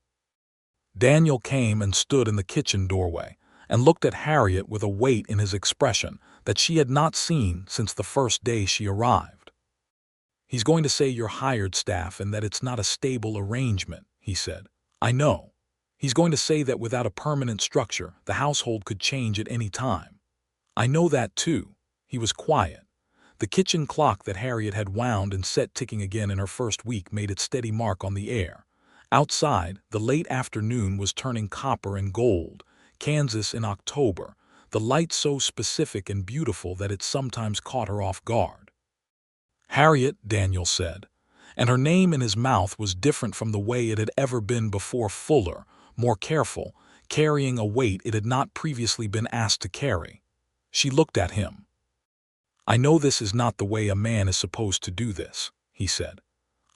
S1: Daniel came and stood in the kitchen doorway and looked at Harriet with a weight in his expression that she had not seen since the first day she arrived. "He's going to say you're hired staff and that it's not a stable arrangement," he said. "I know. He's going to say that without a permanent structure, the household could change at any time." "I know that too." He was quiet. The kitchen clock that Harriet had wound and set ticking again in her first week made its steady mark on the air. Outside, the late afternoon was turning copper and gold, Kansas in October, the light so specific and beautiful that it sometimes caught her off guard. "Harriet," Daniel said, and her name in his mouth was different from the way it had ever been before, fuller, more careful, carrying a weight it had not previously been asked to carry. She looked at him. "I know this is not the way a man is supposed to do this," he said.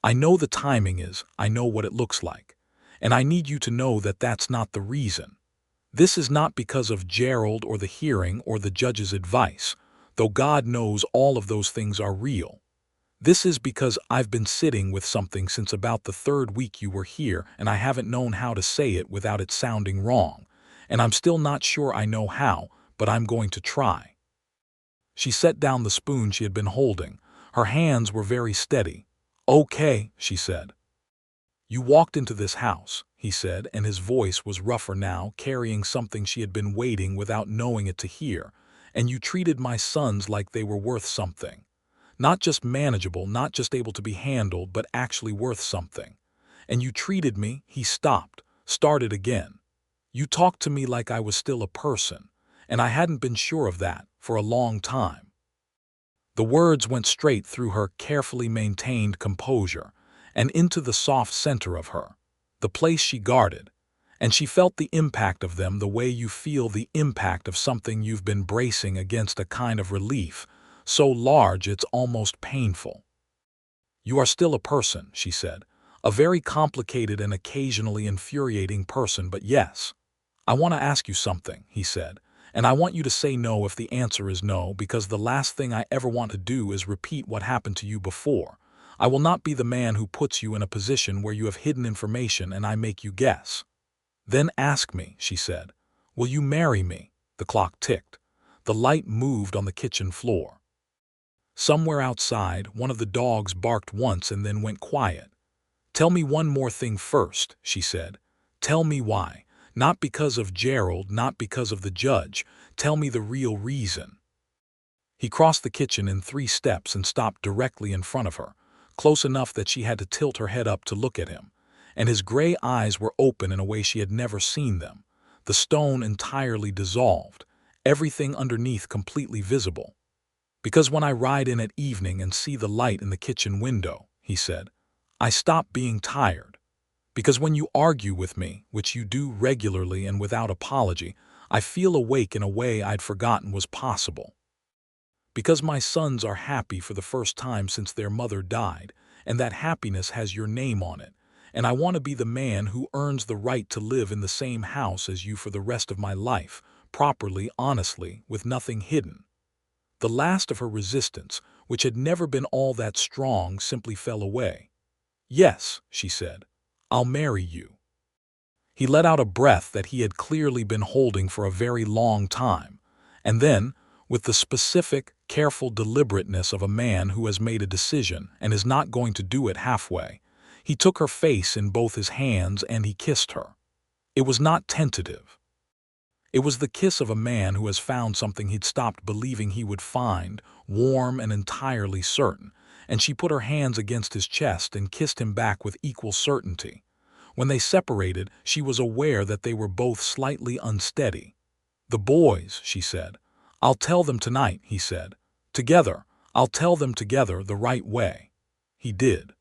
S1: "I know the timing is, I know what it looks like, and I need you to know that that's not the reason. This is not because of Gerald or the hearing or the judge's advice, though God knows all of those things are real. This is because I've been sitting with something since about the third week you were here, and I haven't known how to say it without it sounding wrong, and I'm still not sure I know how, but I'm going to try." She set down the spoon she had been holding. Her hands were very steady. "Okay," she said. "You walked into this house," he said, and his voice was rougher now, carrying something she had been waiting without knowing it to hear, "and you treated my sons like they were worth something. Not just manageable, not just able to be handled, but actually worth something. And you treated me," he stopped, started again. "You talked to me like I was still a person, and I hadn't been sure of that for a long time." The words went straight through her carefully maintained composure and into the soft center of her, the place she guarded, and she felt the impact of them the way you feel the impact of something you've been bracing against, a kind of relief, so large it's almost painful. "You are still a person," she said, "a very complicated and occasionally infuriating person, but yes. I want to ask you something," he said. "And I want you to say no if the answer is no, because the last thing I ever want to do is repeat what happened to you before. I will not be the man who puts you in a position where you have hidden information and I make you guess." "Then ask me," she said. "Will you marry me?" The clock ticked. The light moved on the kitchen floor. Somewhere outside, one of the dogs barked once and then went quiet. "Tell me one more thing first," she said. "Tell me why. Not because of Gerald, not because of the judge. Tell me the real reason." He crossed the kitchen in 3 steps and stopped directly in front of her, close enough that she had to tilt her head up to look at him, and his gray eyes were open in a way she had never seen them, the stone entirely dissolved, everything underneath completely visible. "Because when I ride in at evening and see the light in the kitchen window," he said, "I stop being tired. Because when you argue with me, which you do regularly and without apology, I feel awake in a way I'd forgotten was possible. Because my sons are happy for the first time since their mother died, and that happiness has your name on it, and I want to be the man who earns the right to live in the same house as you for the rest of my life, properly, honestly, with nothing hidden." The last of her resistance, which had never been all that strong, simply fell away. "Yes," she said, "I'll marry you." He let out a breath that he had clearly been holding for a very long time, and then, with the specific, careful deliberateness of a man who has made a decision and is not going to do it halfway, he took her face in both his hands and he kissed her. It was not tentative. It was the kiss of a man who has found something he'd stopped believing he would find, warm and entirely certain, and she put her hands against his chest and kissed him back with equal certainty. When they separated, she was aware that they were both slightly unsteady. "The boys," she said. "I'll tell them tonight," he said. "Together. I'll tell them together the right way." He did.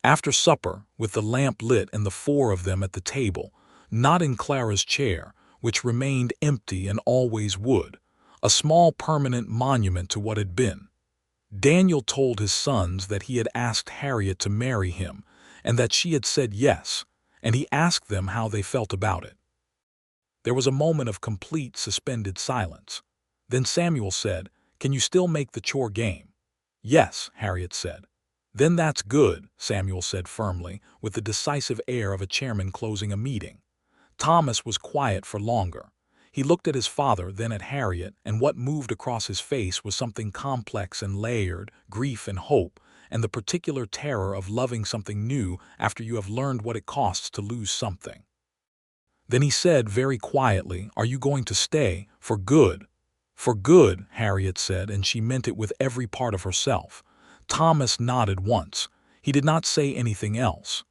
S1: After supper, with the lamp lit and the four of them at the table, not in Clara's chair, which remained empty and always would, a small permanent monument to what had been, Daniel told his sons that he had asked Harriet to marry him and that she had said yes, and he asked them how they felt about it. There was a moment of complete suspended silence. Then Samuel said, "Can you still make the chore game?" "Yes," Harriet said. "Then that's good," Samuel said firmly, with the decisive air of a chairman closing a meeting. Thomas was quiet for longer. He looked at his father, then at Harriet, and what moved across his face was something complex and layered, grief and hope, and the particular terror of loving something new after you have learned what it costs to lose something. Then he said very quietly, "Are you going to stay? For good?" "For good," Harriet said, and she meant it with every part of herself. Thomas nodded once. He did not say anything else.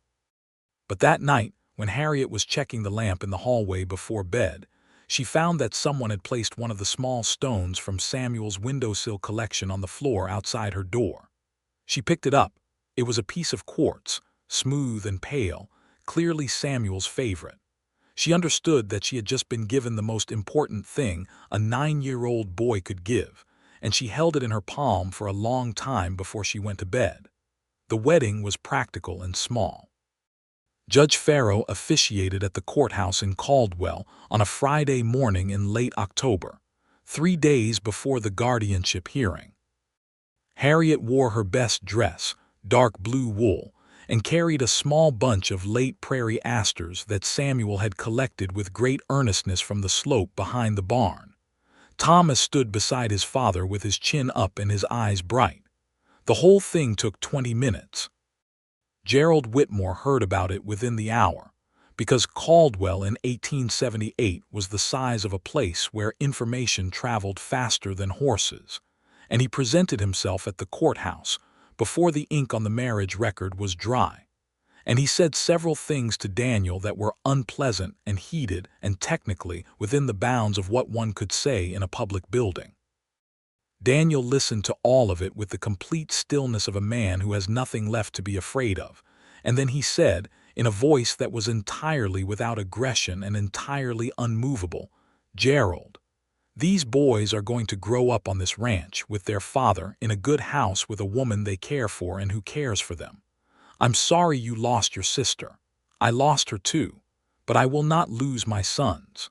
S1: But that night, when Harriet was checking the lamp in the hallway before bed, she found that someone had placed one of the small stones from Samuel's windowsill collection on the floor outside her door. She picked it up. It was a piece of quartz, smooth and pale, clearly Samuel's favorite. She understood that she had just been given the most important thing a 9-year-old boy could give, and she held it in her palm for a long time before she went to bed. The wedding was practical and small. Judge Farrow officiated at the courthouse in Caldwell on a Friday morning in late October, 3 days before the guardianship hearing. Harriet wore her best dress, dark blue wool, and carried a small bunch of late prairie asters that Samuel had collected with great earnestness from the slope behind the barn. Thomas stood beside his father with his chin up and his eyes bright. The whole thing took 20 minutes. Gerald Whitmore heard about it within the hour, because Caldwell in 1878 was the size of a place where information traveled faster than horses, and he presented himself at the courthouse before the ink on the marriage record was dry, and he said several things to Daniel that were unpleasant and heated and technically within the bounds of what one could say in a public building. Daniel listened to all of it with the complete stillness of a man who has nothing left to be afraid of, and then he said, in a voice that was entirely without aggression and entirely unmovable, "Gerald, these boys are going to grow up on this ranch with their father in a good house with a woman they care for and who cares for them. I'm sorry you lost your sister. I lost her too, but I will not lose my sons."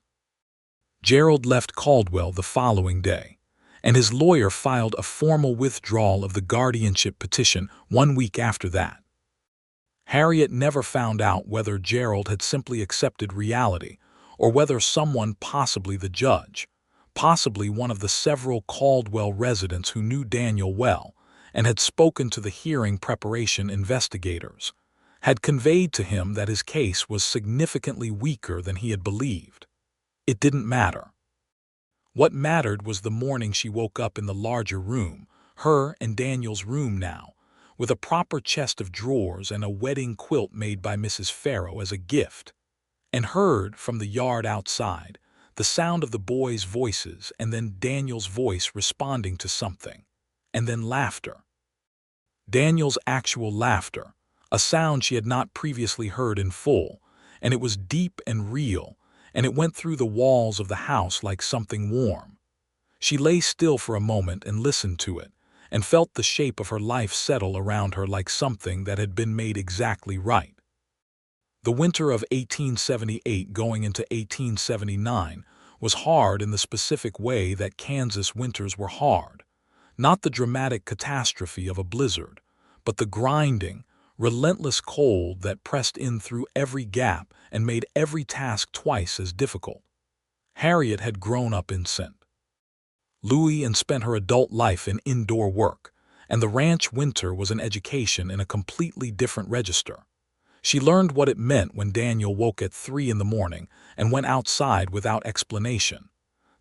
S1: Gerald left Caldwell the following day, and his lawyer filed a formal withdrawal of the guardianship petition 1 week after that. Harriet never found out whether Gerald had simply accepted reality or whether someone, possibly the judge, possibly one of the several Caldwell residents who knew Daniel well and had spoken to the hearing preparation investigators, had conveyed to him that his case was significantly weaker than he had believed. It didn't matter. What mattered was the morning she woke up in the larger room, her and Daniel's room now, with a proper chest of drawers and a wedding quilt made by Mrs. Farrow as a gift, and heard, from the yard outside, the sound of the boys' voices and then Daniel's voice responding to something, and then laughter. Daniel's actual laughter, a sound she had not previously heard in full, and it was deep and real, and it went through the walls of the house like something warm. She lay still for a moment and listened to it, and felt the shape of her life settle around her like something that had been made exactly right. The winter of 1878 going into 1879 was hard in the specific way that Kansas winters were hard, not the dramatic catastrophe of a blizzard, but the grinding, relentless cold that pressed in through every gap and made every task twice as difficult. Harriet had grown up in St. Louis and spent her adult life in indoor work, and the ranch winter was an education in a completely different register. She learned what it meant when Daniel woke at 3 in the morning and went outside without explanation.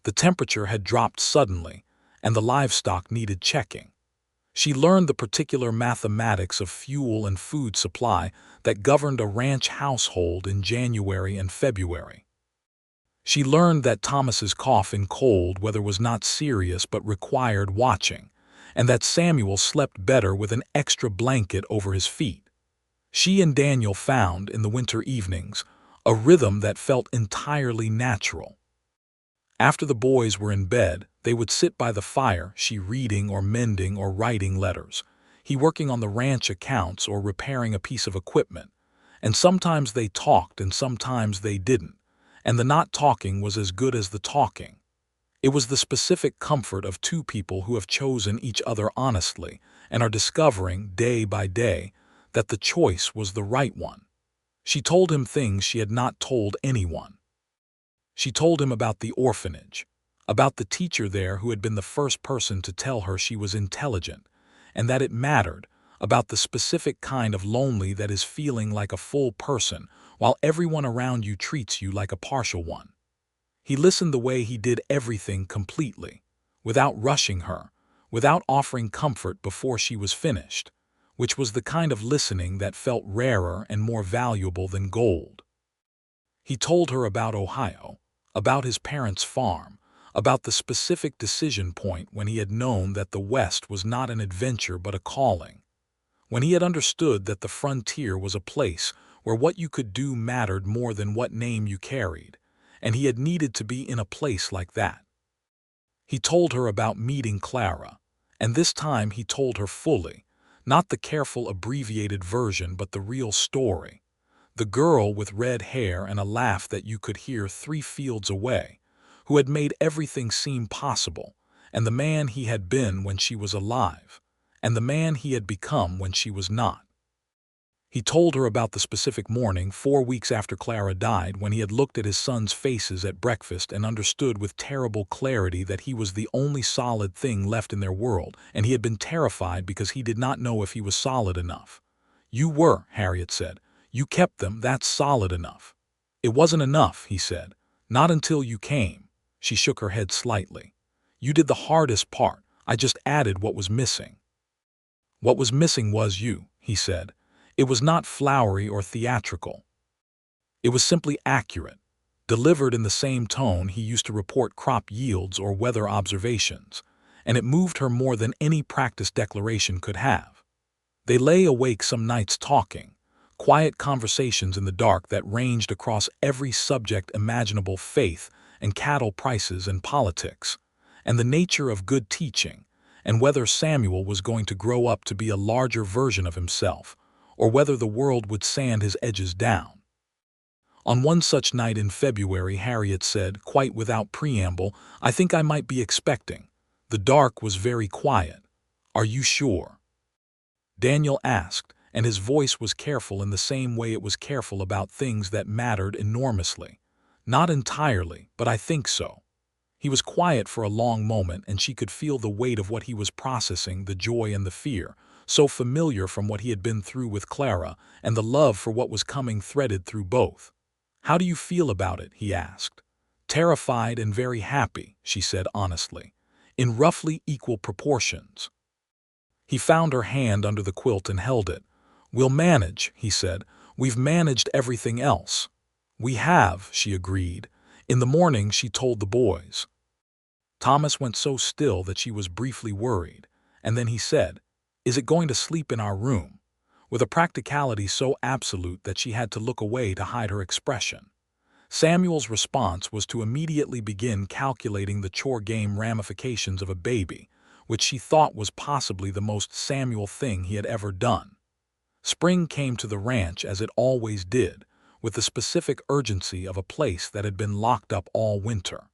S1: The temperature had dropped suddenly, and the livestock needed checking. She learned the particular mathematics of fuel and food supply that governed a ranch household in January and February. She learned that Thomas's cough in cold weather was not serious but required watching, and that Samuel slept better with an extra blanket over his feet. She and Daniel found, in the winter evenings, a rhythm that felt entirely natural. After the boys were in bed, they would sit by the fire, she reading or mending or writing letters, he working on the ranch accounts or repairing a piece of equipment. And sometimes they talked and sometimes they didn't, and the not talking was as good as the talking. It was the specific comfort of two people who have chosen each other honestly and are discovering, day by day, that the choice was the right one. She told him things she had not told anyone. She told him about the orphanage, about the teacher there who had been the first person to tell her she was intelligent, and that it mattered, about the specific kind of lonely that is feeling like a full person while everyone around you treats you like a partial one. He listened the way he did everything completely, without rushing her, without offering comfort before she was finished, which was the kind of listening that felt rarer and more valuable than gold. He told her about Ohio, about his parents' farm, about the specific decision point when he had known that the West was not an adventure but a calling, when he had understood that the frontier was a place where what you could do mattered more than what name you carried, and he had needed to be in a place like that. He told her about meeting Clara, and this time he told her fully, not the careful abbreviated version but the real story. The girl with red hair and a laugh that you could hear 3 fields away, who had made everything seem possible, and the man he had been when she was alive, and the man he had become when she was not. He told her about the specific morning 4 weeks after Clara died when he had looked at his sons' faces at breakfast and understood with terrible clarity that he was the only solid thing left in their world, and he had been terrified because he did not know if he was solid enough. "You were," Harriet said. "You kept them, that's solid enough." "It wasn't enough," he said. "Not until you came." She shook her head slightly. "You did the hardest part. I just added what was missing." "What was missing was you," he said. It was not flowery or theatrical. It was simply accurate, delivered in the same tone he used to report crop yields or weather observations, and it moved her more than any practiced declaration could have. They lay awake some nights talking, quiet conversations in the dark that ranged across every subject imaginable: faith and cattle prices and politics, and the nature of good teaching, and whether Samuel was going to grow up to be a larger version of himself, or whether the world would sand his edges down. On one such night in February, Harriet said, quite without preamble, "I think I might be expecting." The dark was very quiet. "Are you sure?" Daniel asked, and his voice was careful in the same way it was careful about things that mattered enormously. "Not entirely, but I think so." He was quiet for a long moment, and she could feel the weight of what he was processing, the joy and the fear, so familiar from what he had been through with Clara, and the love for what was coming threaded through both. "How do you feel about it?" he asked. "Terrified and very happy," she said honestly, "in roughly equal proportions." He found her hand under the quilt and held it. "We'll manage," he said. "We've managed everything else." "We have," she agreed. In the morning she told the boys. Thomas went so still that she was briefly worried, and then he said, "Is it going to sleep in our room?" with a practicality so absolute that she had to look away to hide her expression. Samuel's response was to immediately begin calculating the chore game ramifications of a baby, which she thought was possibly the most Samuel thing he had ever done. Spring came to the ranch as it always did, with the specific urgency of a place that had been locked up all winter.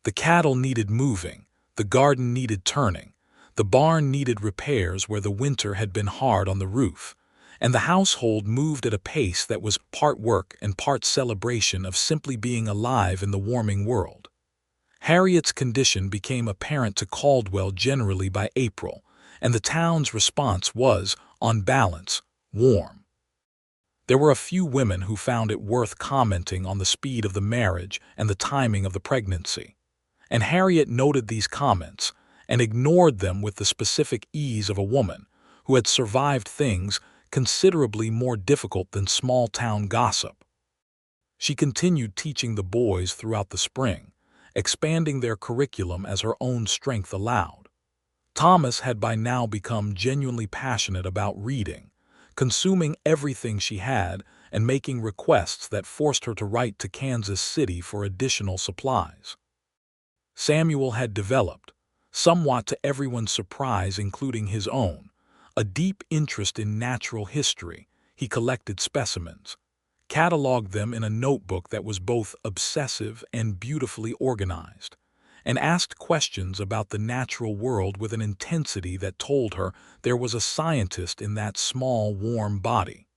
S1: The cattle needed moving, the garden needed turning, the barn needed repairs where the winter had been hard on the roof, and the household moved at a pace that was part work and part celebration of simply being alive in the warming world. Harriet's condition became apparent to Caldwell generally by April, and the town's response was, on balance, warm. There were a few women who found it worth commenting on the speed of the marriage and the timing of the pregnancy, and Harriet noted these comments and ignored them with the specific ease of a woman who had survived things considerably more difficult than small-town gossip. She continued teaching the boys throughout the spring, expanding their curriculum as her own strength allowed. Thomas had by now become genuinely passionate about reading, consuming everything she had and making requests that forced her to write to Kansas City for additional supplies. Samuel had developed, somewhat to everyone's surprise including his own, a deep interest in natural history. He collected specimens, cataloged them in a notebook that was both obsessive and beautifully organized, and asked questions about the natural world with an intensity that told her there was a scientist in that small, warm body.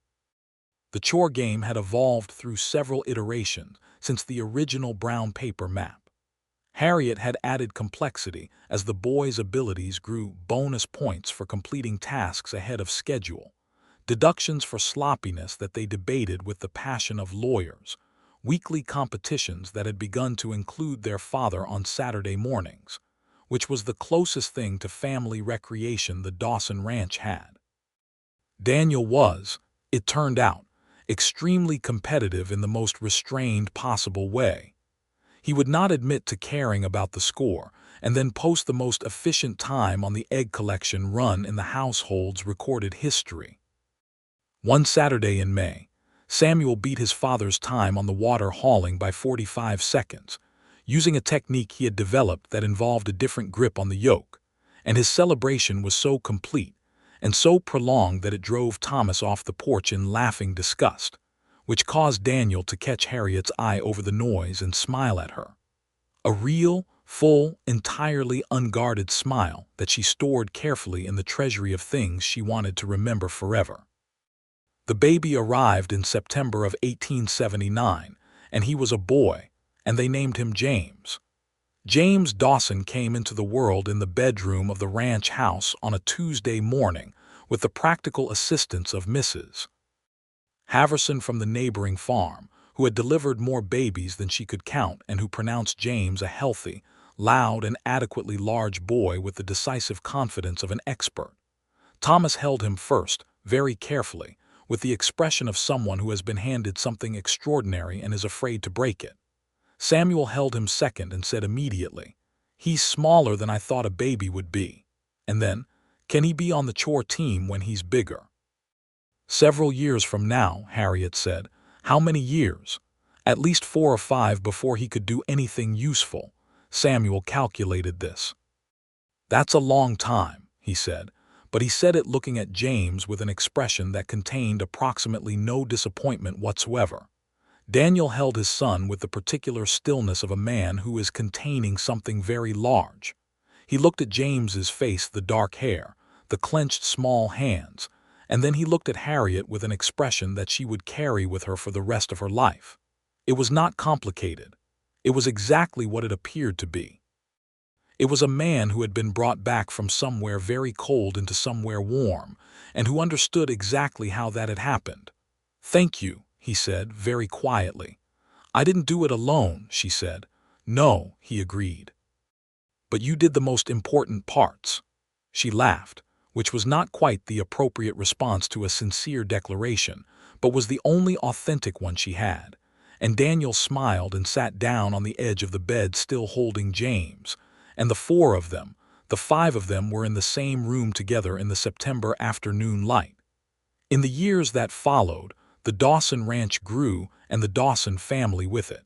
S1: The chore game had evolved through several iterations since the original brown paper map. Harriet had added complexity as the boys' abilities grew, bonus points for completing tasks ahead of schedule, deductions for sloppiness that they debated with the passion of lawyers, weekly competitions that had begun to include their father on Saturday mornings, which was the closest thing to family recreation the Dawson Ranch had. Daniel was, it turned out, extremely competitive in the most restrained possible way. He would not admit to caring about the score and then post the most efficient time on the egg collection run in the household's recorded history. One Saturday in May, Samuel beat his father's time on the water hauling by 45 seconds, using a technique he had developed that involved a different grip on the yoke, and his celebration was so complete and so prolonged that it drove Thomas off the porch in laughing disgust, which caused Daniel to catch Harriet's eye over the noise and smile at her. A real, full, entirely unguarded smile that she stored carefully in the treasury of things she wanted to remember forever. The baby arrived in September of 1879, and he was a boy, and they named him James. James Dawson came into the world in the bedroom of the ranch house on a Tuesday morning with the practical assistance of Mrs. Haverson from the neighboring farm, who had delivered more babies than she could count and who pronounced James a healthy, loud, and adequately large boy with the decisive confidence of an expert. Thomas held him first, very carefully, with the expression of someone who has been handed something extraordinary and is afraid to break it. Samuel held him second and said immediately, "He's smaller than I thought a baby would be." And then, "Can he be on the chore team when he's bigger?" "Several years from now," Harriet said. "How many years?" "At least 4 or 5 before he could do anything useful." Samuel calculated this. "That's a long time," he said, but he said it looking at James with an expression that contained approximately no disappointment whatsoever. Daniel held his son with the particular stillness of a man who is containing something very large. He looked at James's face, the dark hair, the clenched small hands, and then he looked at Harriet with an expression that she would carry with her for the rest of her life. It was not complicated. It was exactly what it appeared to be. It was a man who had been brought back from somewhere very cold into somewhere warm, and who understood exactly how that had happened. "Thank you," he said, very quietly. "I didn't do it alone," she said. "No," he agreed. "But you did the most important parts." She laughed, which was not quite the appropriate response to a sincere declaration, but was the only authentic one she had, and Daniel smiled and sat down on the edge of the bed still holding James, and the 4 of them, the 5 of them were in the same room together in the September afternoon light. In the years that followed, the Dawson Ranch grew and the Dawson family with it.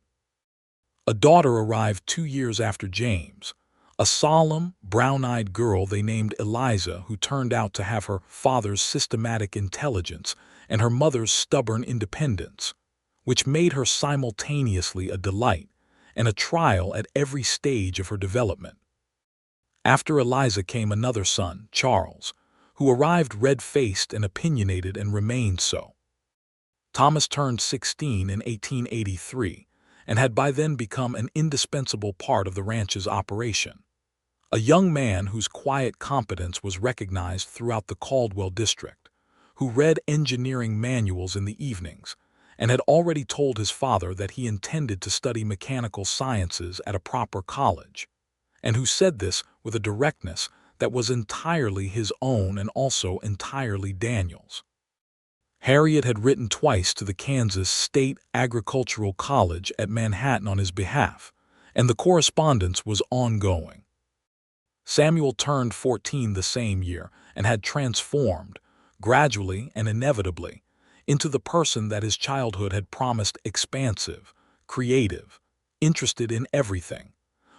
S1: A daughter arrived 2 years after James, a solemn, brown-eyed girl they named Eliza, who turned out to have her father's systematic intelligence and her mother's stubborn independence, which made her simultaneously a delight and a trial at every stage of her development. After Eliza came another son, Charles, who arrived red-faced and opinionated and remained so. Thomas turned 16 in 1883 and had by then become an indispensable part of the ranch's operation. A young man whose quiet competence was recognized throughout the Caldwell district, who read engineering manuals in the evenings and had already told his father that he intended to study mechanical sciences at a proper college, and who said this with a directness that was entirely his own and also entirely Daniel's. Harriet had written twice to the Kansas State Agricultural College at Manhattan on his behalf, and the correspondence was ongoing. Samuel turned 14 the same year and had transformed, gradually and inevitably, into the person that his childhood had promised: expansive, creative, interested in everything,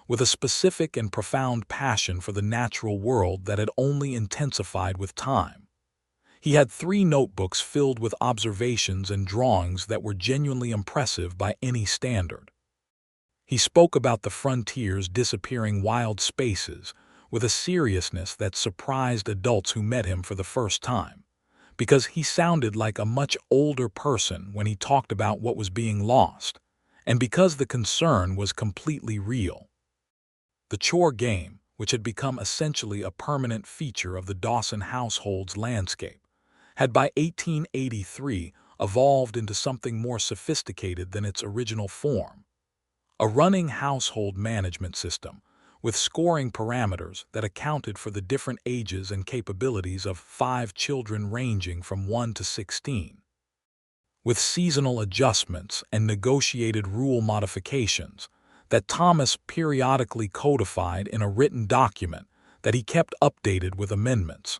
S1: with a specific and profound passion for the natural world that had only intensified with time. He had 3 notebooks filled with observations and drawings that were genuinely impressive by any standard. He spoke about the frontier's disappearing wild spaces with a seriousness that surprised adults who met him for the first time, because he sounded like a much older person when he talked about what was being lost, and because the concern was completely real. The chore game, which had become essentially a permanent feature of the Dawson household's landscape, had by 1883 evolved into something more sophisticated than its original form: a running household management system with scoring parameters that accounted for the different ages and capabilities of 5 children ranging from 1 to 16. With seasonal adjustments and negotiated rule modifications that Thomas periodically codified in a written document that he kept updated with amendments.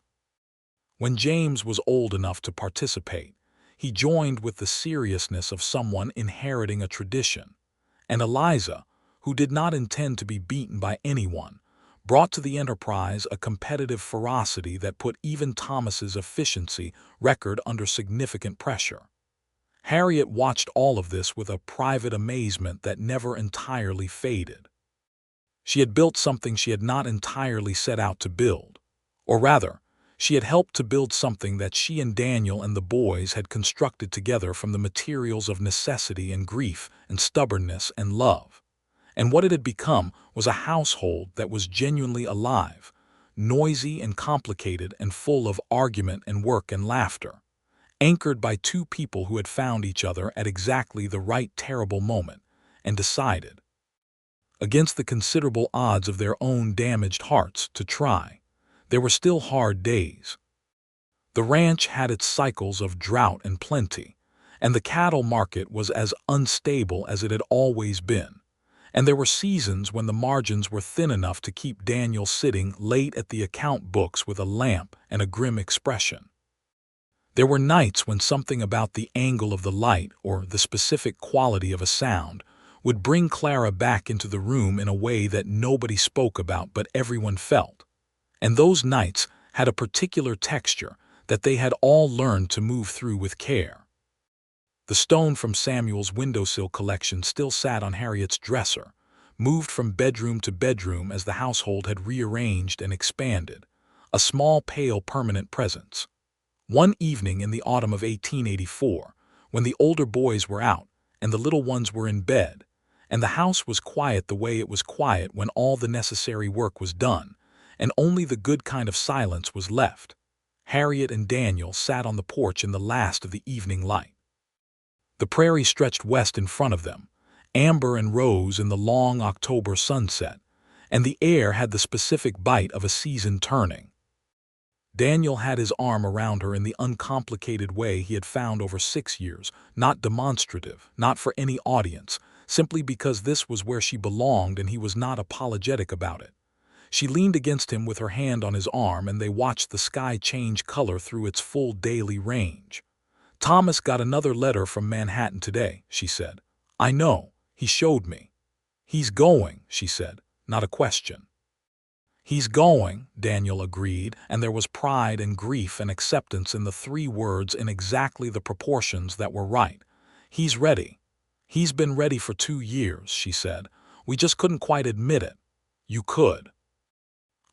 S1: When James was old enough to participate, he joined with the seriousness of someone inheriting a tradition, and Eliza, who did not intend to be beaten by anyone, brought to the enterprise a competitive ferocity that put even Thomas's efficiency record under significant pressure. Harriet watched all of this with a private amazement that never entirely faded. She had built something she had not entirely set out to build, or rather, she had helped to build something that she and Daniel and the boys had constructed together from the materials of necessity and grief and stubbornness and love. And what it had become was a household that was genuinely alive, noisy and complicated and full of argument and work and laughter, anchored by 2 people who had found each other at exactly the right terrible moment and decided, against the considerable odds of their own damaged hearts, to try. There were still hard days. The ranch had its cycles of drought and plenty, and the cattle market was as unstable as it had always been. And there were seasons when the margins were thin enough to keep Daniel sitting late at the account books with a lamp and a grim expression. There were nights when something about the angle of the light or the specific quality of a sound would bring Clara back into the room in a way that nobody spoke about but everyone felt. And those nights had a particular texture that they had all learned to move through with care. The stone from Samuel's windowsill collection still sat on Harriet's dresser, moved from bedroom to bedroom as the household had rearranged and expanded, a small pale permanent presence. One evening in the autumn of 1884, when the older boys were out and the little ones were in bed, and the house was quiet the way it was quiet when all the necessary work was done, and only the good kind of silence was left, Harriet and Daniel sat on the porch in the last of the evening light. The prairie stretched west in front of them, amber and rose in the long October sunset, and the air had the specific bite of a season turning. Daniel had his arm around her in the uncomplicated way he had found over 6 years, not demonstrative, not for any audience, simply because this was where she belonged and he was not apologetic about it. She leaned against him with her hand on his arm, and they watched the sky change color through its full daily range. "Thomas got another letter from Manhattan today," she said. "I know. He showed me." "He's going," she said, not a question. "He's going," Daniel agreed, and there was pride and grief and acceptance in the 3 words in exactly the proportions that were right. "He's ready. He's been ready for 2 years," she said. "We just couldn't quite admit it." "You could."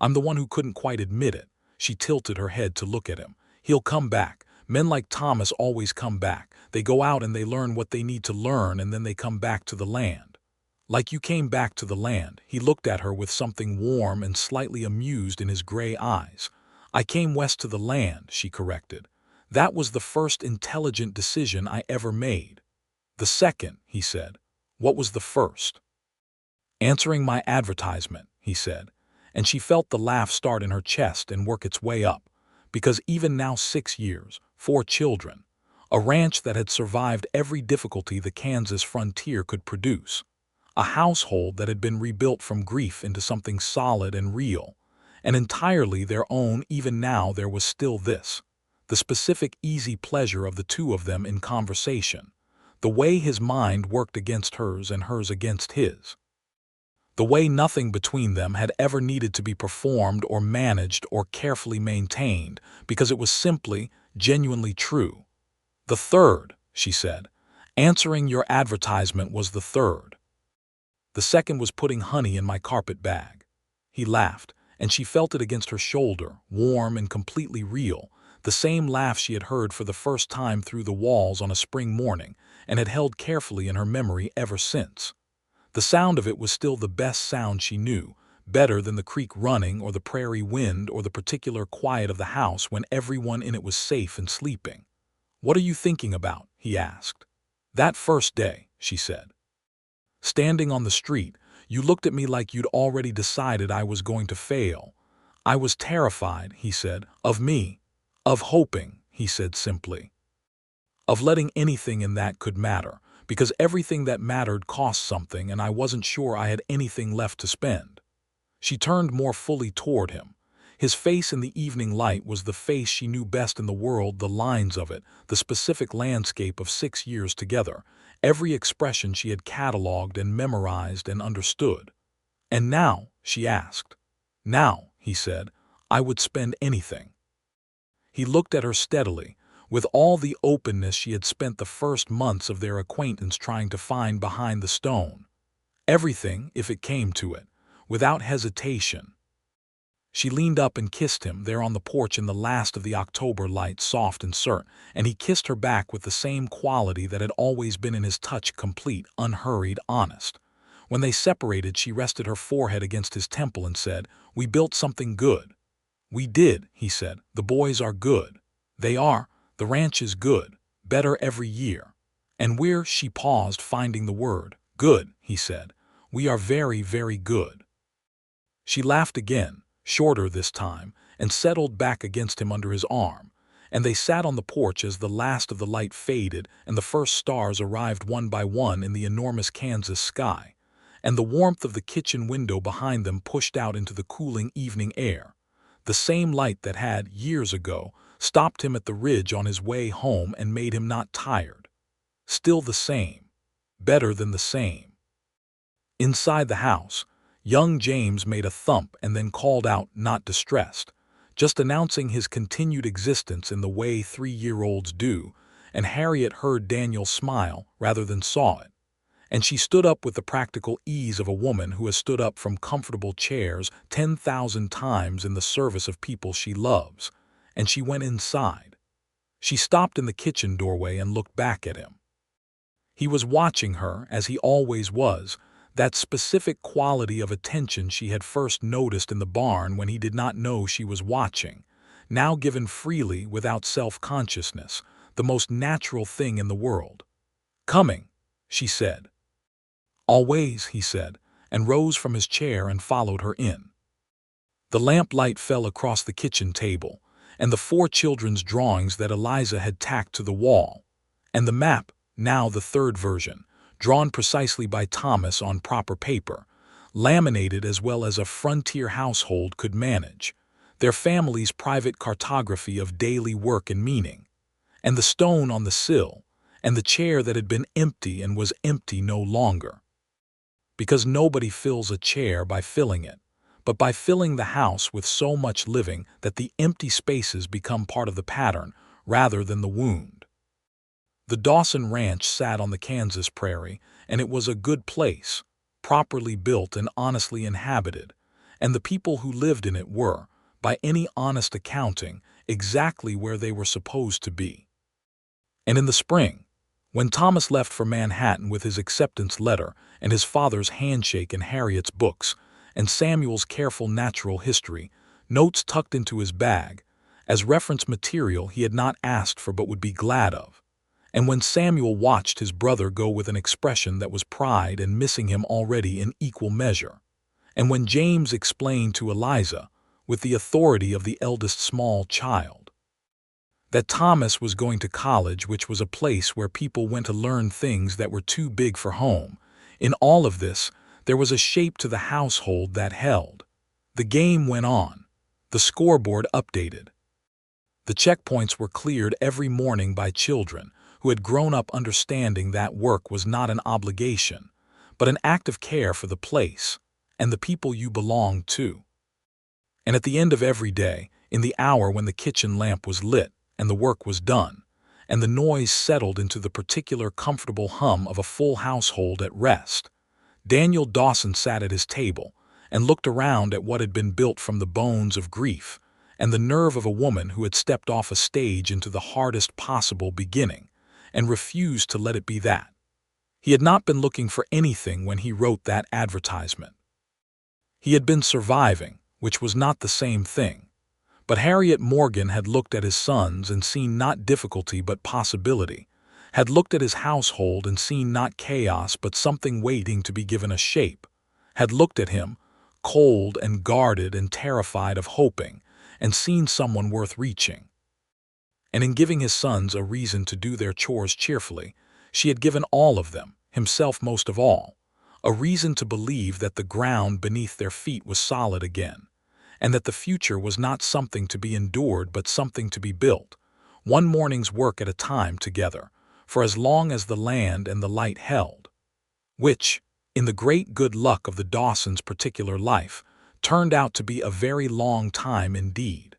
S1: "I'm the one who couldn't quite admit it," She tilted her head to look at him. He'll come back. Men like Thomas always come back. They go out and they learn what they need to learn, and then they come back to the land. Like you came back to the land. He looked at her with something warm and slightly amused in his gray eyes. I came west to the land, she corrected. That was the first intelligent decision I ever made. The second, he said. What was the first? Answering my advertisement, he said, and she felt the laugh start in her chest and work its way up, because even now 6 years, 4 children, a ranch that had survived every difficulty the Kansas frontier could produce, a household that had been rebuilt from grief into something solid and real, and entirely their own. Even now there was still this, the specific easy pleasure of the two of them in conversation, the way his mind worked against hers and hers against his. The way nothing between them had ever needed to be performed or managed or carefully maintained, because it was simply, genuinely true. The third, she said. Answering your advertisement was the third. The second was putting honey in my carpet bag. He laughed, and she felt it against her shoulder, warm and completely real, the same laugh she had heard for the first time through the walls on a spring morning and had held carefully in her memory ever since. The sound of it was still the best sound she knew, better than the creek running or the prairie wind or the particular quiet of the house when everyone in it was safe and sleeping. What are you thinking about? He asked. That first day, she said. Standing on the street, you looked at me like you'd already decided I was going to fail. I was terrified, he said, of me. Of hoping, he said simply. Of letting anything in that could matter, because everything that mattered cost something and I wasn't sure I had anything left to spend. She turned more fully toward him. His face in the evening light was the face she knew best in the world, the lines of it, the specific landscape of 6 years together, every expression she had catalogued and memorized and understood. And now, she asked. Now, he said, I would spend anything. He looked at her steadily, with all the openness she had spent the first months of their acquaintance trying to find behind the stone. Everything, if it came to it, without hesitation. She leaned up and kissed him there on the porch in the last of the October light, soft and certain, and he kissed her back with the same quality that had always been in his touch, complete, unhurried, honest. When they separated, she rested her forehead against his temple and said, We built something good. We did, he said. The boys are good. They are. The ranch is good, better every year. And we're, she paused, finding the word. Good, he said. We are very, very good. She laughed again, shorter this time, and settled back against him under his arm, and they sat on the porch as the last of the light faded and the first stars arrived one by one in the enormous Kansas sky, and the warmth of the kitchen window behind them pushed out into the cooling evening air, the same light that had, years ago, stopped him at the ridge on his way home and made him not tired. Still the same. Better than the same. Inside the house, young James made a thump and then called out, not distressed, just announcing his continued existence in the way 3-year-olds do, and Harriet heard Daniel smile rather than saw it. And she stood up with the practical ease of a woman who has stood up from comfortable chairs 10,000 times in the service of people she loves, and she went inside. She stopped in the kitchen doorway and looked back at him. He was watching her, as he always was, that specific quality of attention she had first noticed in the barn when he did not know she was watching, now given freely without self-consciousness, the most natural thing in the world. Coming, she said. Always, he said, and rose from his chair and followed her in. The lamplight fell across the kitchen table, and the 4 children's drawings that Eliza had tacked to the wall, and the map, now the 3rd version, drawn precisely by Thomas on proper paper, laminated as well as a frontier household could manage, their family's private cartography of daily work and meaning, and the stone on the sill, and the chair that had been empty and was empty no longer. Because nobody fills a chair by filling it, but by filling the house with so much living that the empty spaces become part of the pattern rather than the wound. The Dawson Ranch sat on the Kansas prairie, and it was a good place, properly built and honestly inhabited, and the people who lived in it were, by any honest accounting, exactly where they were supposed to be. And in the spring, when Thomas left for Manhattan with his acceptance letter and his father's handshake and Harriet's books, and Samuel's careful natural history, notes tucked into his bag, as reference material he had not asked for but would be glad of, and when Samuel watched his brother go with an expression that was pride and missing him already in equal measure, and when James explained to Eliza, with the authority of the eldest small child, that Thomas was going to college, which was a place where people went to learn things that were too big for home, in all of this there was a shape to the household that held. The game went on, the scoreboard updated. The checkpoints were cleared every morning by children who had grown up understanding that work was not an obligation, but an act of care for the place and the people you belonged to. And at the end of every day, in the hour when the kitchen lamp was lit and the work was done, and the noise settled into the particular comfortable hum of a full household at rest, Daniel Dawson sat at his table and looked around at what had been built from the bones of grief and the nerve of a woman who had stepped off a stage into the hardest possible beginning and refused to let it be that. He had not been looking for anything when he wrote that advertisement. He had been surviving, which was not the same thing. But Harriet Morgan had looked at his sons and seen not difficulty but possibility, had looked at his household and seen not chaos but something waiting to be given a shape, had looked at him, cold and guarded and terrified of hoping, and seen someone worth reaching. And in giving his sons a reason to do their chores cheerfully, she had given all of them, himself most of all, a reason to believe that the ground beneath their feet was solid again, and that the future was not something to be endured but something to be built, one morning's work at a time together, for as long as the land and the light held, which, in the great good luck of the Dawsons' particular life, turned out to be a very long time indeed.